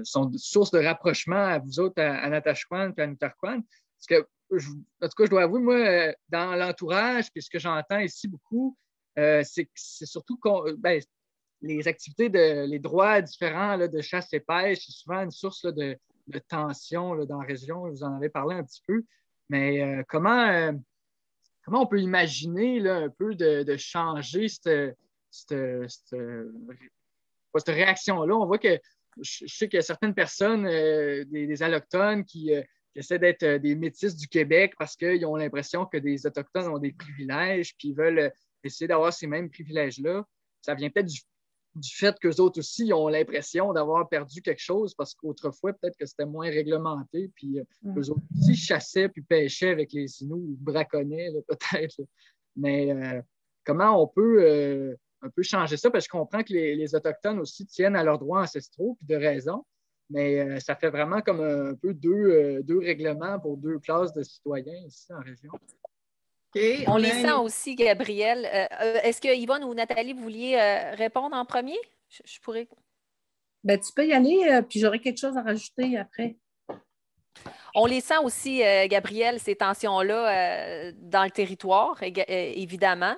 E: sont une source de rapprochement à vous autres, à Natashquan et à Nutaquan. Parce que, en tout cas, je dois avouer, moi, dans l'entourage, puis ce que j'entends ici beaucoup, c'est surtout les activités, les droits différents là, de chasse et pêche, c'est souvent une source là, de tension là, dans la région. Vous en avez parlé un petit peu. Mais comment on peut imaginer là, un peu de changer cette réaction-là? On voit que je sais qu'il y a certaines personnes, des Allochtones, qui essaient d'être des métis du Québec parce qu'ils ont l'impression que des Autochtones ont des privilèges, puis ils veulent essayer d'avoir ces mêmes privilèges-là. Ça vient peut-être du fait qu'eux autres aussi ont l'impression d'avoir perdu quelque chose parce qu'autrefois, peut-être que c'était moins réglementé, puis eux autres aussi chassaient puis pêchaient avec les Inuits ou braconnaient, là, peut-être. Mais comment on peut un peu changer ça? Parce que je comprends que les Autochtones aussi tiennent à leurs droits ancestraux, puis de raison, mais ça fait vraiment comme un peu deux règlements pour deux classes de citoyens ici en région.
D: Okay,
A: on les sent aussi, Gabriel. Est-ce que Yvonne ou Nathalie, vous vouliez répondre en premier? Je pourrais.
C: Ben, tu peux y aller, puis j'aurai quelque chose à rajouter après.
A: On les sent aussi, Gabriel, ces tensions-là dans le territoire, évidemment.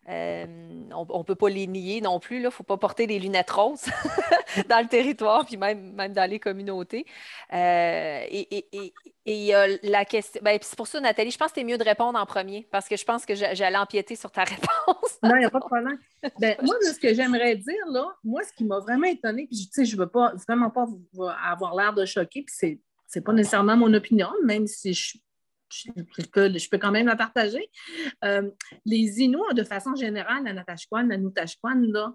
A: On ne peut pas les nier non plus. Il ne faut pas porter des lunettes roses dans le territoire, puis même dans les communautés. Et la question. Ben, c'est pour ça, Nathalie, je pense que c'est mieux de répondre en premier, parce que je pense que j'allais empiéter sur ta réponse.
C: Non, il n'y a pas de problème. Ben, moi, ce que j'aimerais dire, là, moi, ce qui m'a vraiment étonnée, puis je ne veux pas vraiment pas avoir l'air de choquer, puis c'est pas nécessairement mon opinion, même si je peux quand même la partager. Les Inuits, de façon générale, à Natashquan, à Nutashquan, là,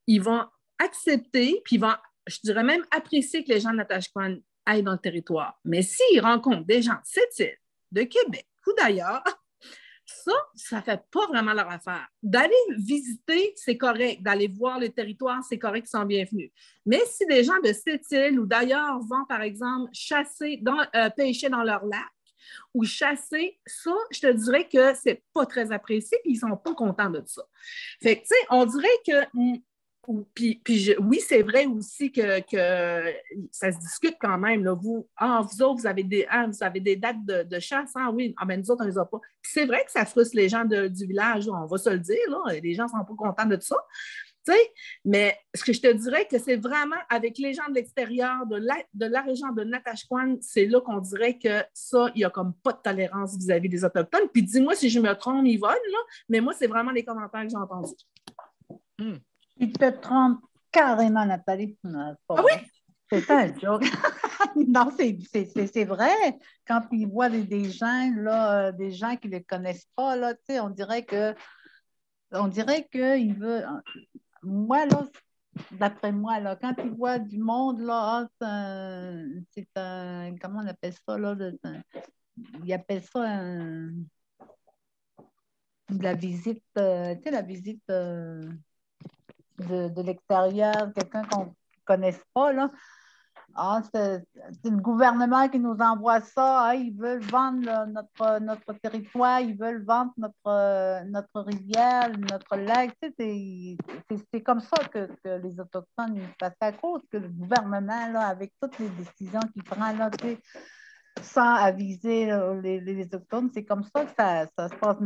C: ils vont accepter, puis je dirais même apprécier que les gens de Natashquan aillent dans le territoire. Mais s'ils rencontrent des gens de cette île, de Québec ou d'ailleurs, ça ne fait pas vraiment leur affaire. D'aller visiter, c'est correct. D'aller voir le territoire, c'est correct, ils sont bienvenus. Mais si des gens de cette île ou d'ailleurs vont, par exemple, pêcher dans leur lac ou chasser, ça, je te dirais que c'est pas très apprécié et ils sont pas contents de ça. Fait que, tu sais, on dirait que... oui, c'est vrai aussi que ça se discute quand même. Là. Vous autres, vous avez des dates de chasse. Ah oui, ben nous autres, on ne les a pas. Puis c'est vrai que ça frustre les gens du village, là, on va se le dire. Là, les gens ne sont pas contents de ça. T'sais, mais ce que je te dirais que c'est vraiment avec les gens de l'extérieur, de la région de Natashquan, c'est là qu'on dirait que ça, il n'y a comme pas de tolérance vis-à-vis des Autochtones. Puis dis-moi si je me trompe, Yvonne, là, mais moi, c'est vraiment les commentaires que j'ai entendus.
B: Tu te trompes carrément, Nathalie. Non,
C: ah oui?
B: C'est un joke. Non, c'est vrai. Quand ils voient des gens, là, des gens qui ne les connaissent pas, là, on dirait qu'ils veulent. Moi, là, d'après moi, là, quand ils voient du monde, là, c'est un. Comment on appelle ça, là? Ils appellent ça la visite. Tu sais, la visite. de l'extérieur, quelqu'un qu'on ne connaisse pas, là. Ah, c'est le gouvernement qui nous envoie ça. Ah, ils veulent vendre là, notre territoire, ils veulent vendre notre rivière, notre lac. Tu sais, c'est comme ça que les Autochtones ils passent à cause que le gouvernement, là, avec toutes les décisions qu'il prend, là, tu sais, sans aviser là, les Autochtones, c'est comme ça que ça se passe.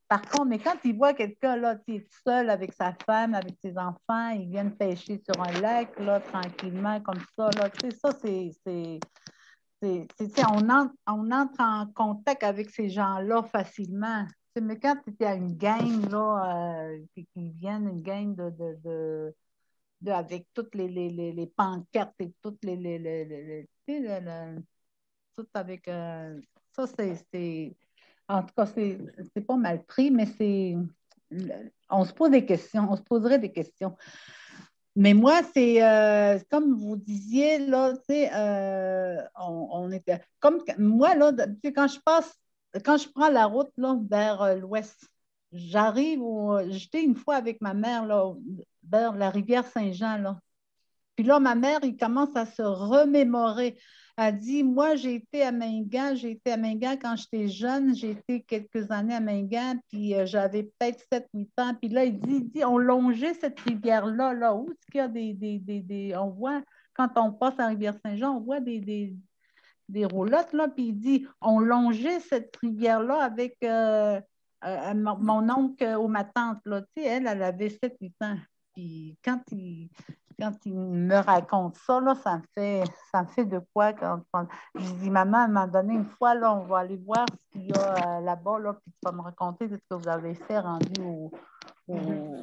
B: Par contre, quand il voit quelqu'un là, tu sais, tout seul avec sa femme, avec ses enfants, ils viennent pêcher sur un lac, là, tranquillement, comme ça, là, tu sais, ça, tu sais, on entre en contact avec ces gens-là facilement. Tu sais, mais quand tu es à une gang, là, qui viennent, une gang avec toutes les pancartes et toutes tu sais, tout avec. Ça, en tout cas, c'est pas mal pris, mais on se pose des questions, on se poserait des questions. Mais moi, c'est comme vous disiez, là, tu sais, on était. Comme moi, là, tu sais, quand je prends la route là, vers l'ouest, j'étais une fois avec ma mère là, vers la rivière Saint-Jean, là. Puis là, ma mère, il commence à se remémorer. Elle dit, moi, j'ai été à Mingan quand j'étais jeune, j'ai été quelques années à Mingan, puis j'avais peut-être 7 8 ans. Puis là, il dit, on longeait cette rivière-là, là, où est-ce qu'il y a on voit, quand on passe à Rivière-Saint-Jean, on voit des roulottes, là, puis il dit, on longeait cette rivière-là avec mon oncle ou ma tante, là, tu sais, elle avait 7 8 ans. Puis quand il me raconte ça, là, ça me fait de quoi je dis, maman, à un moment donné, une fois, là, on va aller voir ce qu'il y a là-bas, là, puis tu vas me raconter ce que vous avez fait rendu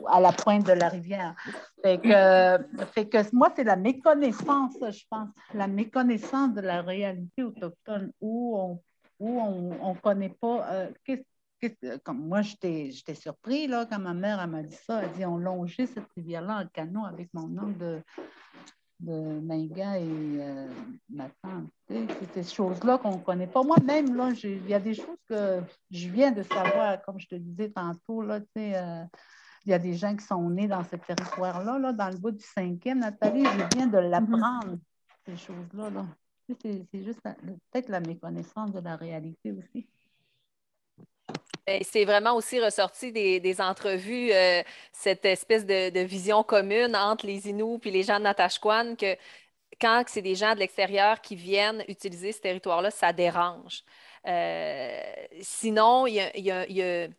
B: à la pointe de la rivière. Fait que moi, c'est la méconnaissance, je pense, la méconnaissance de la réalité autochtone où on connaît pas. Comme moi, j'étais surpris là, quand ma mère elle m'a dit ça. Elle dit on longeait cette rivière-là en canot avec mon oncle de Mingan et ma tante. C'est ces choses-là qu'on ne connaît pas. Moi-même, là, il y a des choses que je viens de savoir, comme je te disais tantôt, là, il y a des gens qui sont nés dans ce territoire-là, là, dans le bout du 5e. Nathalie, je viens de l'apprendre, ces choses-là. Là. C'est juste peut-être la méconnaissance de la réalité aussi.
A: C'est vraiment aussi ressorti des entrevues, cette espèce de vision commune entre les Inuits et les gens de Natashquan, que quand c'est des gens de l'extérieur qui viennent utiliser ce territoire-là, ça dérange. Sinon, il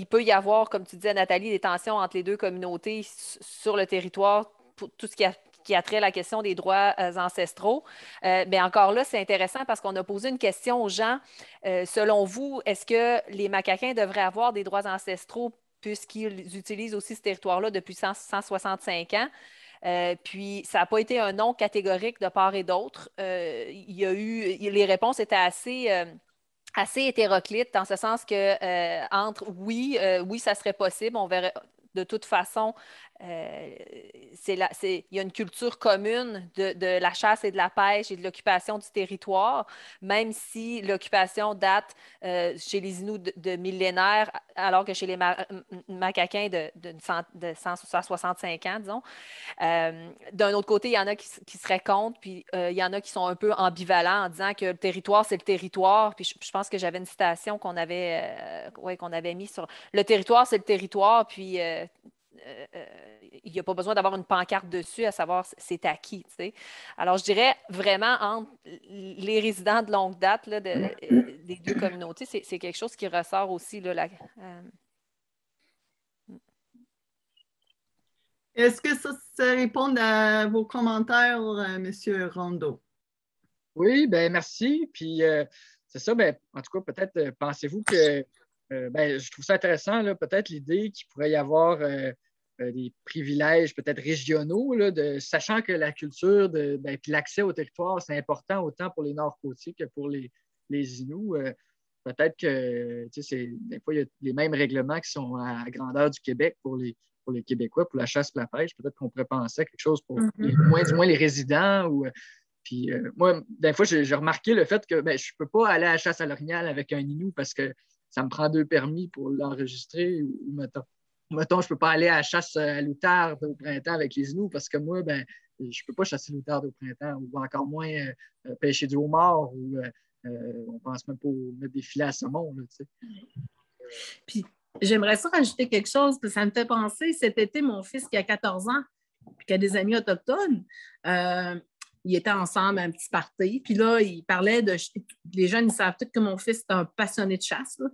A: peut y avoir, comme tu disais, Nathalie, des tensions entre les deux communautés sur le territoire pour tout ce qui a trait à la question des droits ancestraux. Mais encore là, c'est intéressant parce qu'on a posé une question aux gens. Selon vous, est-ce que les Macaquins devraient avoir des droits ancestraux puisqu'ils utilisent aussi ce territoire-là depuis 165 ans? Puis, ça n'a pas été un non catégorique de part et d'autre. Les réponses étaient assez hétéroclite dans ce sens que entre oui, ça serait possible, on verrait de toute façon, il y a une culture commune de la chasse et de la pêche et de l'occupation du territoire, même si l'occupation date chez les Inuits de millénaires, alors que chez les Macaquins de 165 ans, disons. D'un autre côté, il y en a qui seraient contre, puis il y en a qui sont un peu ambivalents en disant que le territoire, c'est le territoire. Puis je pense que j'avais une citation qu'on avait mis sur le territoire, c'est le territoire, puis il n'y a pas besoin d'avoir une pancarte dessus à savoir c'est à qui. T'sais. Alors, je dirais vraiment entre les résidents de longue date là, des deux communautés, c'est quelque chose qui ressort aussi. Là,
D: Est-ce que ça répond à vos commentaires, M. Rondeau?
E: Oui, ben merci. Puis c'est ça, ben, en tout cas, peut-être pensez-vous que ben, je trouve ça intéressant, là, peut-être l'idée qu'il pourrait y avoir des privilèges peut-être régionaux, là, sachant que la culture ben, puis l'accès au territoire, c'est important autant pour les Nord-Côtiers que pour les Inuits. Peut-être que des fois, il y a les mêmes règlements qui sont à grandeur du Québec pour les Québécois, pour la chasse et la pêche. Peut-être qu'on pourrait penser à quelque chose pour du moins les résidents. Puis moi, des fois, j'ai remarqué le fait que ben, je ne peux pas aller à la chasse à l'orignal avec un Inou parce que ça me prend 2 permis pour l'enregistrer ou mettons. mettons, je ne peux pas aller à la chasse à l'outarde au printemps avec les Inuits parce que moi, ben, je ne peux pas chasser l'outarde au printemps ou encore moins pêcher du homard ou on ne pense même pas mettre des filets à saumon. Là, tu sais.
C: Puis j'aimerais ça rajouter quelque chose, parce que ça me fait penser, cet été, mon fils qui a 14 ans, puis qui a des amis autochtones, ils étaient ensemble à un petit party. Puis là, ils parlaient de... Les jeunes, ils savent tous que mon fils est un passionné de chasse. Là.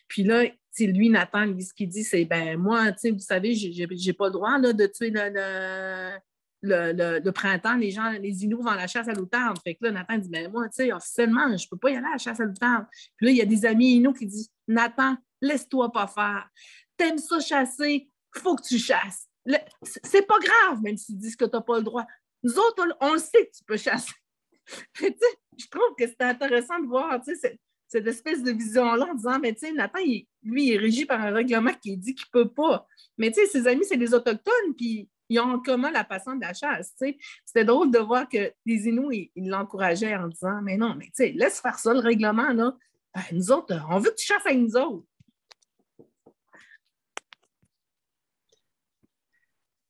C: Puis là, lui, Nathan, lui, ce qu'il dit, c'est, ben moi, vous savez, j'ai pas le droit là, de tuer le printemps. Les Inuits vont à la chasse à l'outarde. Fait que là, Nathan dit, ben moi, officiellement, je peux pas y aller à la chasse à l'outarde. Puis là, il y a des amis Inuits qui disent, Nathan, laisse-toi pas faire. T'aimes ça chasser, faut que tu chasses. C'est pas grave, même s'ils disent que t'as pas le droit. Nous autres, on le sait que tu peux chasser. Je trouve que c'est intéressant de voir cette espèce de vision-là en disant, mais Nathan, lui, il est régi par un règlement qui dit qu'il ne peut pas. Mais ses amis, c'est des Autochtones, puis ils ont en commun la passion de la chasse. C'était drôle de voir que les Inuits, ils l'encourageaient en disant, mais non, mais laisse faire ça, le règlement, là. Ben, nous autres, on veut que tu chasses avec nous autres.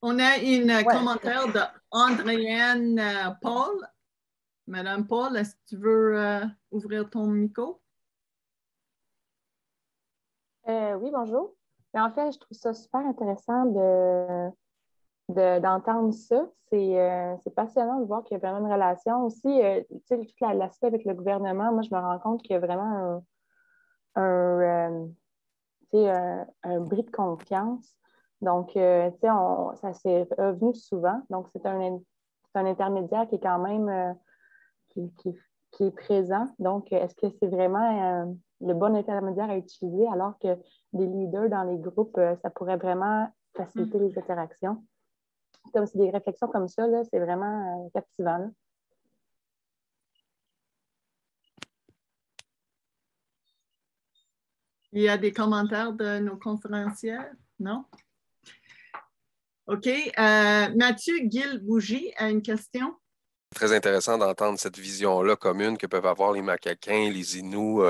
D: On a un commentaire de Andréenne Paul. Madame Paul, est-ce que tu veux ouvrir ton micro?
F: Oui, bonjour. Mais en fait, je trouve ça super intéressant d'entendre ça. C'est passionnant de voir qu'il y a vraiment une relation. Aussi, tout l'aspect avec le gouvernement, moi, je me rends compte qu'il y a vraiment un bris de confiance. Donc, ça s'est revenu souvent. Donc, c'est un intermédiaire qui est quand même qui est présent. Donc, est-ce que c'est vraiment le bon intermédiaire à utiliser alors que des leaders dans les groupes, ça pourrait vraiment faciliter les interactions? Comme c'est des réflexions comme ça, là, c'est vraiment captivant. Là.
D: Il y a des commentaires de nos conférencières? Non? OK. Mathieu Guil-Bougie a une question.
G: Très intéressant d'entendre cette vision-là commune que peuvent avoir les Macaquins, les Inuits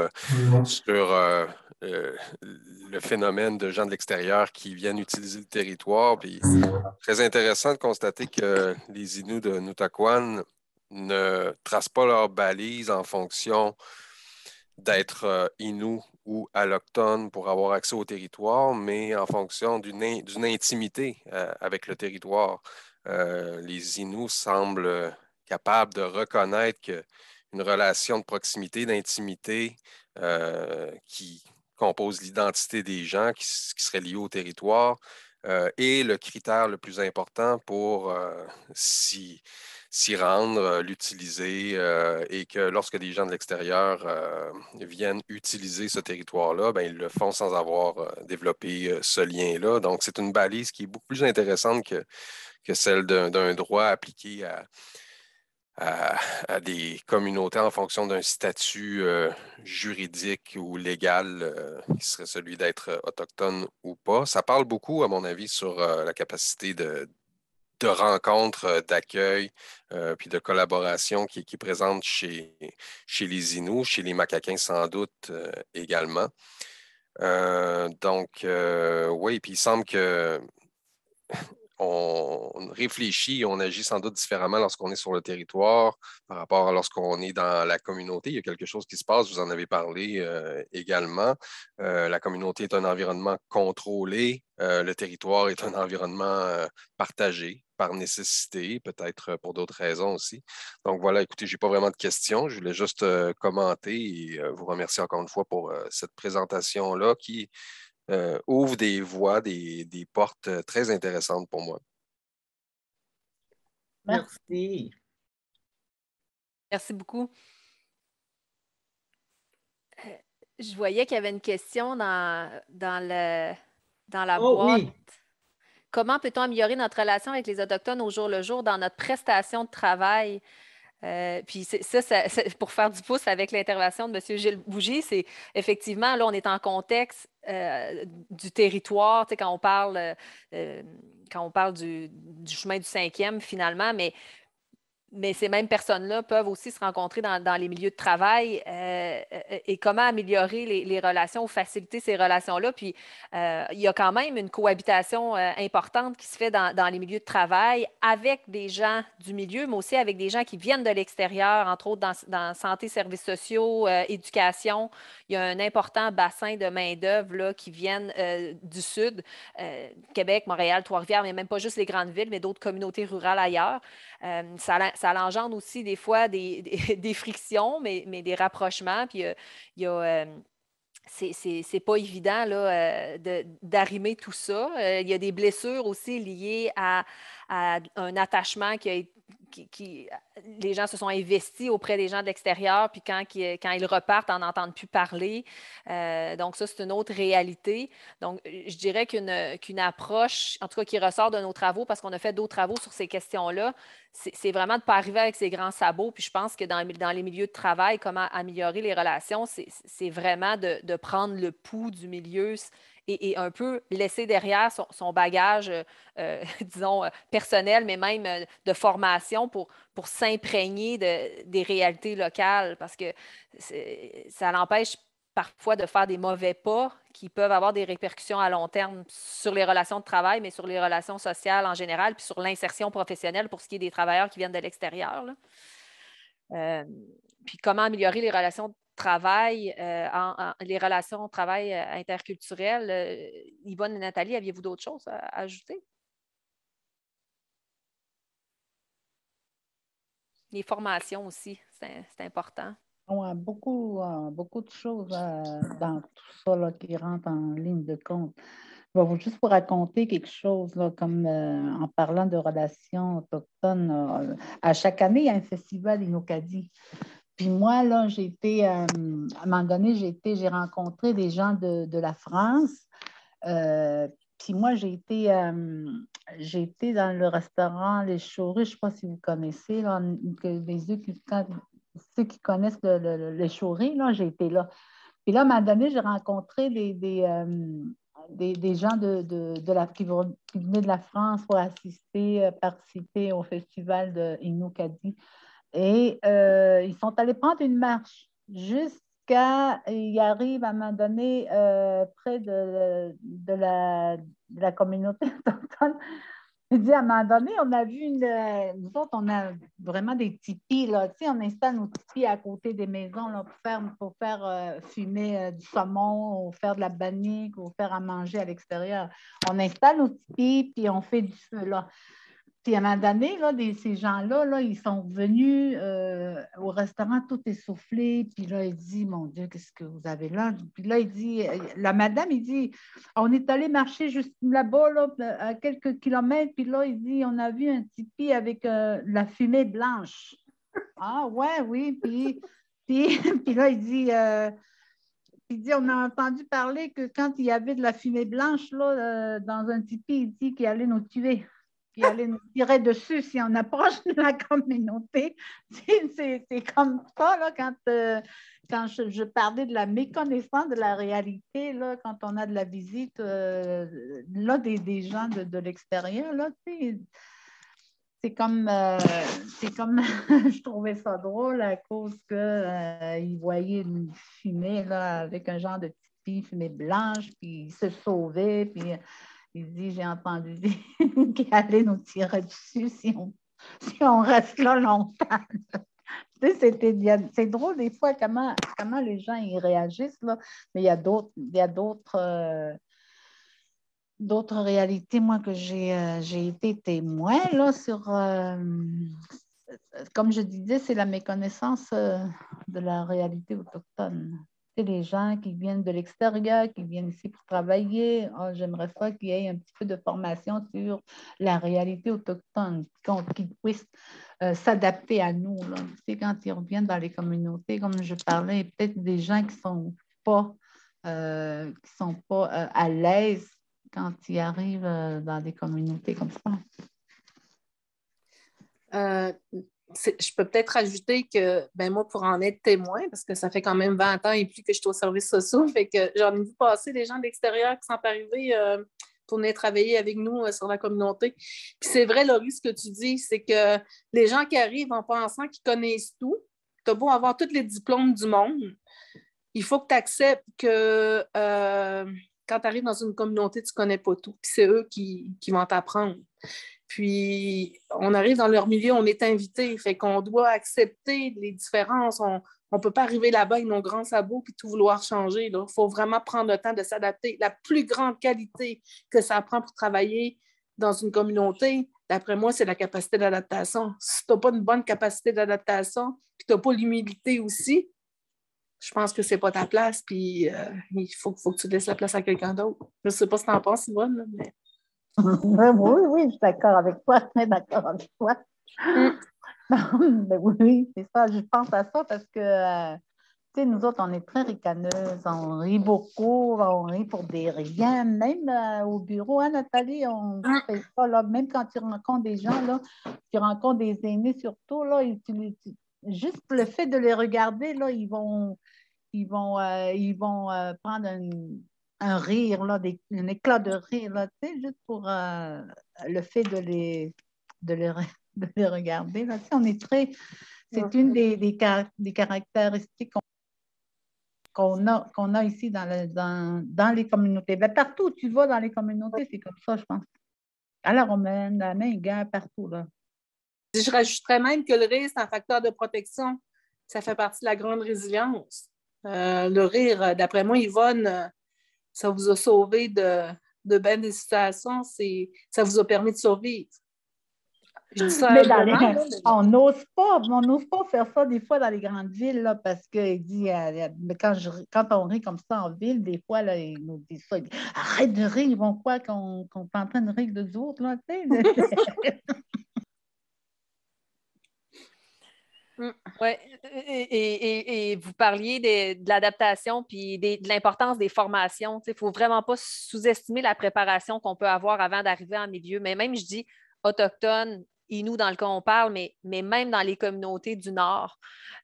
G: sur le phénomène de gens de l'extérieur qui viennent utiliser le territoire. Puis, très intéressant de constater que les Inuits de Nutaquan ne tracent pas leurs balises en fonction d'être Inuit ou allochtone pour avoir accès au territoire, mais en fonction d'une intimité avec le territoire. Les Inuits semblent capables de reconnaître qu'une relation de proximité, d'intimité qui compose l'identité des gens, qui serait liée au territoire, est le critère le plus important pour s'y rendre, l'utiliser et que lorsque des gens de l'extérieur viennent utiliser ce territoire-là, ben, ils le font sans avoir développé ce lien-là. Donc, c'est une balise qui est beaucoup plus intéressante que celle d'un droit appliqué à des communautés en fonction d'un statut juridique ou légal qui serait celui d'être autochtone ou pas. Ça parle beaucoup, à mon avis, sur la capacité de rencontres, d'accueil, puis de collaboration qui est présente chez les Inuits, chez les Macaquins sans doute également. Oui, puis il semble que on réfléchit, on agit sans doute différemment lorsqu'on est sur le territoire par rapport à lorsqu'on est dans la communauté. Il y a quelque chose qui se passe, vous en avez parlé également. La communauté est un environnement contrôlé, le territoire est un environnement partagé par nécessité, peut-être pour d'autres raisons aussi. Donc voilà, écoutez, je n'ai pas vraiment de questions, je voulais juste commenter et vous remercier encore une fois pour cette présentation-là qui ouvre des voies, des portes très intéressantes pour moi.
D: Merci.
A: Merci beaucoup. Je voyais qu'il y avait une question dans la boîte.
D: Oui.
A: Comment peut-on améliorer notre relation avec les Autochtones au jour le jour dans notre prestation de travail? Puis pour faire du pouce avec l'intervention de M. Gilles Bougie, c'est effectivement, là, on est en contexte du territoire, tu sais, quand on parle du chemin du 5e, finalement, mais mais ces mêmes personnes-là peuvent aussi se rencontrer dans les milieux de travail et comment améliorer les relations ou faciliter ces relations-là. Puis, il y a quand même une cohabitation importante qui se fait dans les milieux de travail avec des gens du milieu, mais aussi avec des gens qui viennent de l'extérieur, entre autres dans santé, services sociaux, éducation. Il y a un important bassin de main-d'œuvre là, qui viennent du Sud, Québec, Montréal, Trois-Rivières, mais même pas juste les grandes villes, mais d'autres communautés rurales ailleurs. Ça engendre aussi des fois des frictions, mais des rapprochements. Puis il y a c'est pas évident là, d'arrimer tout ça. Il y a des blessures aussi liées à un attachement les gens se sont investis auprès des gens de l'extérieur, puis quand ils repartent, on n'entend plus parler. Donc ça, c'est une autre réalité. Donc, je dirais qu'une approche, en tout cas qui ressort de nos travaux, parce qu'on a fait d'autres travaux sur ces questions-là, c'est vraiment de ne pas arriver avec ses grands sabots. Puis je pense que dans les milieux de travail, comment améliorer les relations, c'est vraiment de prendre le pouls du milieu et un peu laisser derrière son bagage, disons, personnel, mais même de formation pour s'imprégner des réalités locales, parce que ça l'empêche parfois de faire des mauvais pas qui peuvent avoir des répercussions à long terme sur les relations de travail, mais sur les relations sociales en général, puis sur l'insertion professionnelle pour ce qui est des travailleurs qui viennent de l'extérieur, là. Puis comment améliorer les relations de travail, les relations de travail interculturelles. Yvonne et Nathalie, aviez-vous d'autres choses à ajouter? Les formations aussi, c'est important.
B: Ouais, beaucoup de choses dans tout ça là, qui rentrent en ligne de compte. Juste vous raconter quelque chose, là, comme en parlant de relations autochtones, à chaque année, il y a un festival Inukadi. Puis moi, là, à un moment donné, j'ai rencontré des gens de la France. Puis moi, j'ai été dans le restaurant Les Chauris, je ne sais pas si vous connaissez, là, ceux qui connaissent les Chauris, là, j'ai été là. Puis là, à un moment donné, j'ai rencontré des gens qui venaient de la France pour participer au festival de Inukadi. Et ils sont allés prendre une marche ils arrivent à un moment donné près de la communauté autochtone. Il dit à un moment donné, on a vu nous autres, on a vraiment des tipis, là. Tu sais, on installe nos tipis à côté des maisons là, pour faire fumer du saumon ou faire de la bannique ou faire à manger à l'extérieur. On installe nos tipis, puis on fait du feu, là. Puis à un moment donné, là, ces gens-là, là, ils sont venus au restaurant tout essoufflés. Puis là, il dit, mon Dieu, qu'est-ce que vous avez là? Puis là, il dit, la madame, il dit, on est allé marcher juste là-bas, là, à quelques kilomètres. Puis là, il dit, on a vu un tipi avec la fumée blanche. Ah ouais, oui. Puis là, il dit, on a entendu parler que quand il y avait de la fumée blanche là, dans un tipi, il dit qu'il allait nous tuer. Puis aller nous tirer dessus si on approche de la communauté. C'est comme ça, là, quand je parlais de la méconnaissance de la réalité, là, quand on a de la visite là, des gens de l'extérieur, là, c'est comme je trouvais ça drôle à cause qu'ils voyaient une fumée là, avec un genre de petite fumée blanche, puis ils se sauvaient, puis il dit, j'ai entendu dire qu'il allait nous tirer dessus si on reste là longtemps. Tu sais, c'est drôle des fois comment les gens y réagissent, là. Mais il y a d'autres réalités, moi, que j'ai été témoin là, sur, comme je disais, c'est la méconnaissance de la réalité autochtone. C'est les gens qui viennent de l'extérieur, qui viennent ici pour travailler. Oh, j'aimerais ça qu'il y ait un petit peu de formation sur la réalité autochtone, qu'ils puissent s'adapter à nous, là. Tu sais, quand ils reviennent dans les communautés, comme je parlais, peut-être des gens qui ne sont pas à l'aise quand ils arrivent dans des communautés comme ça.
C: Je peux peut-être ajouter que moi, pour en être témoin, parce que ça fait quand même 20 ans et plus que je suis au service social, fait que j'en ai vu passer des gens de l'extérieur qui sont arrivés pour venir travailler avec nous sur la communauté. Puis c'est vrai, Laurie, ce que tu dis, c'est que les gens qui arrivent en pensant qu'ils connaissent tout, tu as beau avoir tous les diplômes du monde, il faut que tu acceptes que quand tu arrives dans une communauté, tu ne connais pas tout. Puis c'est eux qui vont t'apprendre. Puis on arrive dans leur milieu, on est invité, fait qu'on doit accepter les différences. On ne peut pas arriver là-bas avec nos grands sabots et tout vouloir changer. Il faut vraiment prendre le temps de s'adapter. La plus grande qualité que ça prend pour travailler dans une communauté, d'après moi, c'est la capacité d'adaptation. Si tu n'as pas une bonne capacité d'adaptation, puis tu n'as pas l'humilité aussi, je pense que c'est pas ta place, puis il faut que tu laisses la place à quelqu'un d'autre. Je ne sais pas si tu en penses, Yvonne, mais...
B: Oui, je suis d'accord avec toi. Je suis d'accord avec toi. Ben oui, c'est ça. Je pense à ça parce que, tu sais, nous autres, on est très ricaneuses. On rit beaucoup. On rit pour des rien. Même au bureau, hein, Nathalie, on fait ça, là. Même quand tu rencontres des gens, là, tu rencontres des aînés surtout, là, juste le fait de les regarder, là, ils vont prendre un rire, là, un éclat de rire, là, tu sais, juste pour le fait de les regarder. Là. Tu sais, c'est une des caractéristiques qu'on a ici dans les communautés. Ben, partout où tu vas dans les communautés, c'est comme ça, je pense. À la romaine, à Mingan, partout, là.
C: Je rajouterais même que le rire, c'est un facteur de protection. Ça fait partie de la grande résilience. Le rire, d'après moi, Yvonne, ça vous a sauvé de bien des situations. Ça vous a permis de survivre. Je dis ça
B: mais on n'ose pas faire ça des fois dans les grandes villes, là, parce qu'il dit, quand on rit comme ça en ville, des fois, là, ils nous disent ça. Ils disent, arrête de rire, ils vont croire qu'on est en train de rire de autres, là, tu sais.
A: Oui, et vous parliez de l'adaptation puis de l'importance des formations. Il ne faut vraiment pas sous-estimer la préparation qu'on peut avoir avant d'arriver en milieu. Mais même, je dis, autochtones, Inuits dans le cas où on parle, mais même dans les communautés du Nord,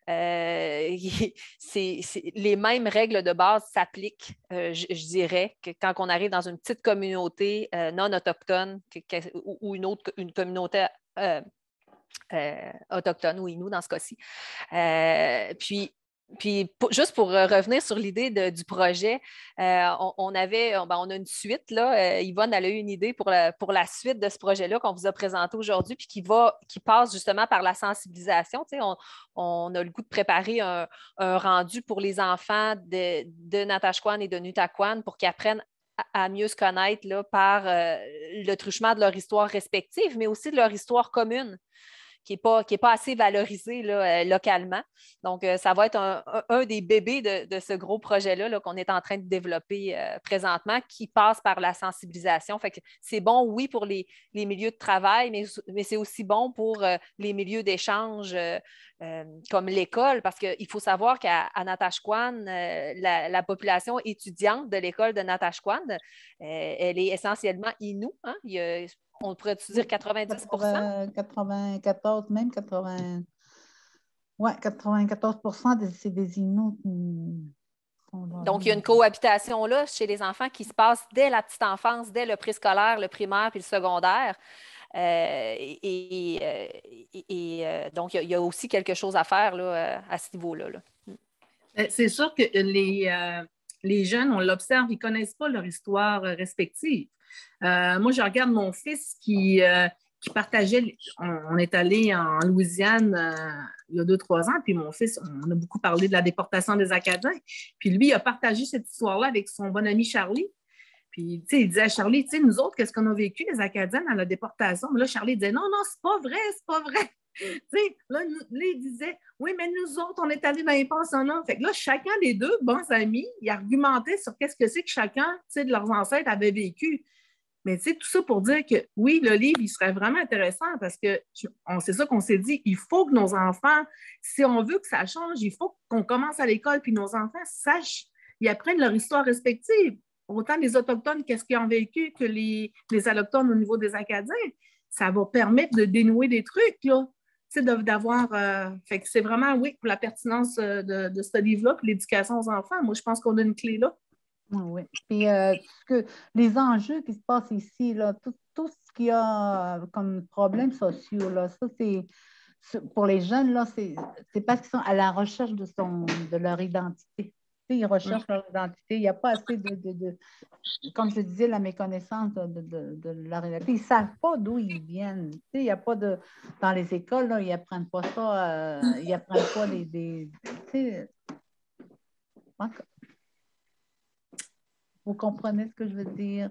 A: les mêmes règles de base s'appliquent, je dirais, que quand on arrive dans une petite communauté non autochtone ou une communauté autochtone ou Inuit dans ce cas-ci. Puis juste pour revenir sur l'idée du projet, on a une suite. Là, Yvonne, elle a eu une idée pour la suite de ce projet-là qu'on vous a présenté aujourd'hui, puis qui passe justement par la sensibilisation. Tu sais, on a le goût de préparer un rendu pour les enfants de Natashquan et de Nutaquan pour qu'ils apprennent à mieux se connaître là, par le truchement de leur histoire respective, mais aussi de leur histoire commune, qui n'est pas assez valorisé là, localement. Donc, ça va être un des bébés de ce gros projet-là là, qu'on est en train de développer présentement, qui passe par la sensibilisation. Fait que c'est bon, oui, pour les milieux de travail, mais c'est aussi bon pour les milieux d'échange comme l'école, parce qu'il faut savoir qu'à Natashquan, la population étudiante de l'école de Natashquan, elle est essentiellement Innu. Hein? On pourrait-tu dire 90
B: 94, même 80. Oui, 94 c'est des Inuits.
A: Donc, il y a une cohabitation là chez les enfants qui se passe dès la petite enfance, dès le préscolaire, le primaire puis le secondaire. Donc, il y a aussi quelque chose à faire là, à ce niveau-là. Là.
C: C'est sûr que les jeunes, on l'observe, ils ne connaissent pas leur histoire respective. Moi, je regarde mon fils qui partageait, on est allé en Louisiane il y a 2-3 ans, puis mon fils, on a beaucoup parlé de la déportation des Acadiens, puis lui, il a partagé cette histoire-là avec son bon ami Charlie. Puis, tu sais, il disait à Charlie, tu sais, nous autres, qu'est-ce qu'on a vécu, les Acadiens, dans la déportation? Mais là, Charlie disait, non, c'est pas vrai, c'est pas vrai. Tu sais, là, il disait, oui, mais nous autres, on est allés dans les pensionnats. Fait que là, chacun des deux bons amis, ils argumentaient sur qu'est-ce que c'est que chacun, tu sais, de leurs ancêtres avait vécu. Mais tu sais, tout ça pour dire que, oui, le livre, il serait vraiment intéressant parce que c'est ça qu'on s'est dit, il faut que nos enfants, si on veut que ça change, il faut qu'on commence à l'école puis nos enfants sachent, ils apprennent leur histoire respective. Autant les Autochtones, qu'est-ce qu'ils ont vécu, que les Allochtones au niveau des Acadiens. Ça va permettre de dénouer des trucs, là. Tu sais, d'avoir... fait que c'est vraiment, oui, pour la pertinence de ce livre-là, pour l'éducation aux enfants. Moi, je pense qu'on a une clé là.
B: Oui. Puis les enjeux qui se passent ici, là, tout ce qu'il y a comme problèmes sociaux, là, ça, pour les jeunes, là, c'est parce qu'ils sont à la recherche de leur identité. Tu sais, ils recherchent leur identité. Il n'y a pas assez comme je disais, la méconnaissance de leur identité. Ils ne savent pas d'où ils viennent. Tu sais, il n'y a pas dans les écoles, là, ils n'apprennent pas ça. Ils n'apprennent pas tu sais, vous comprenez ce que je veux dire?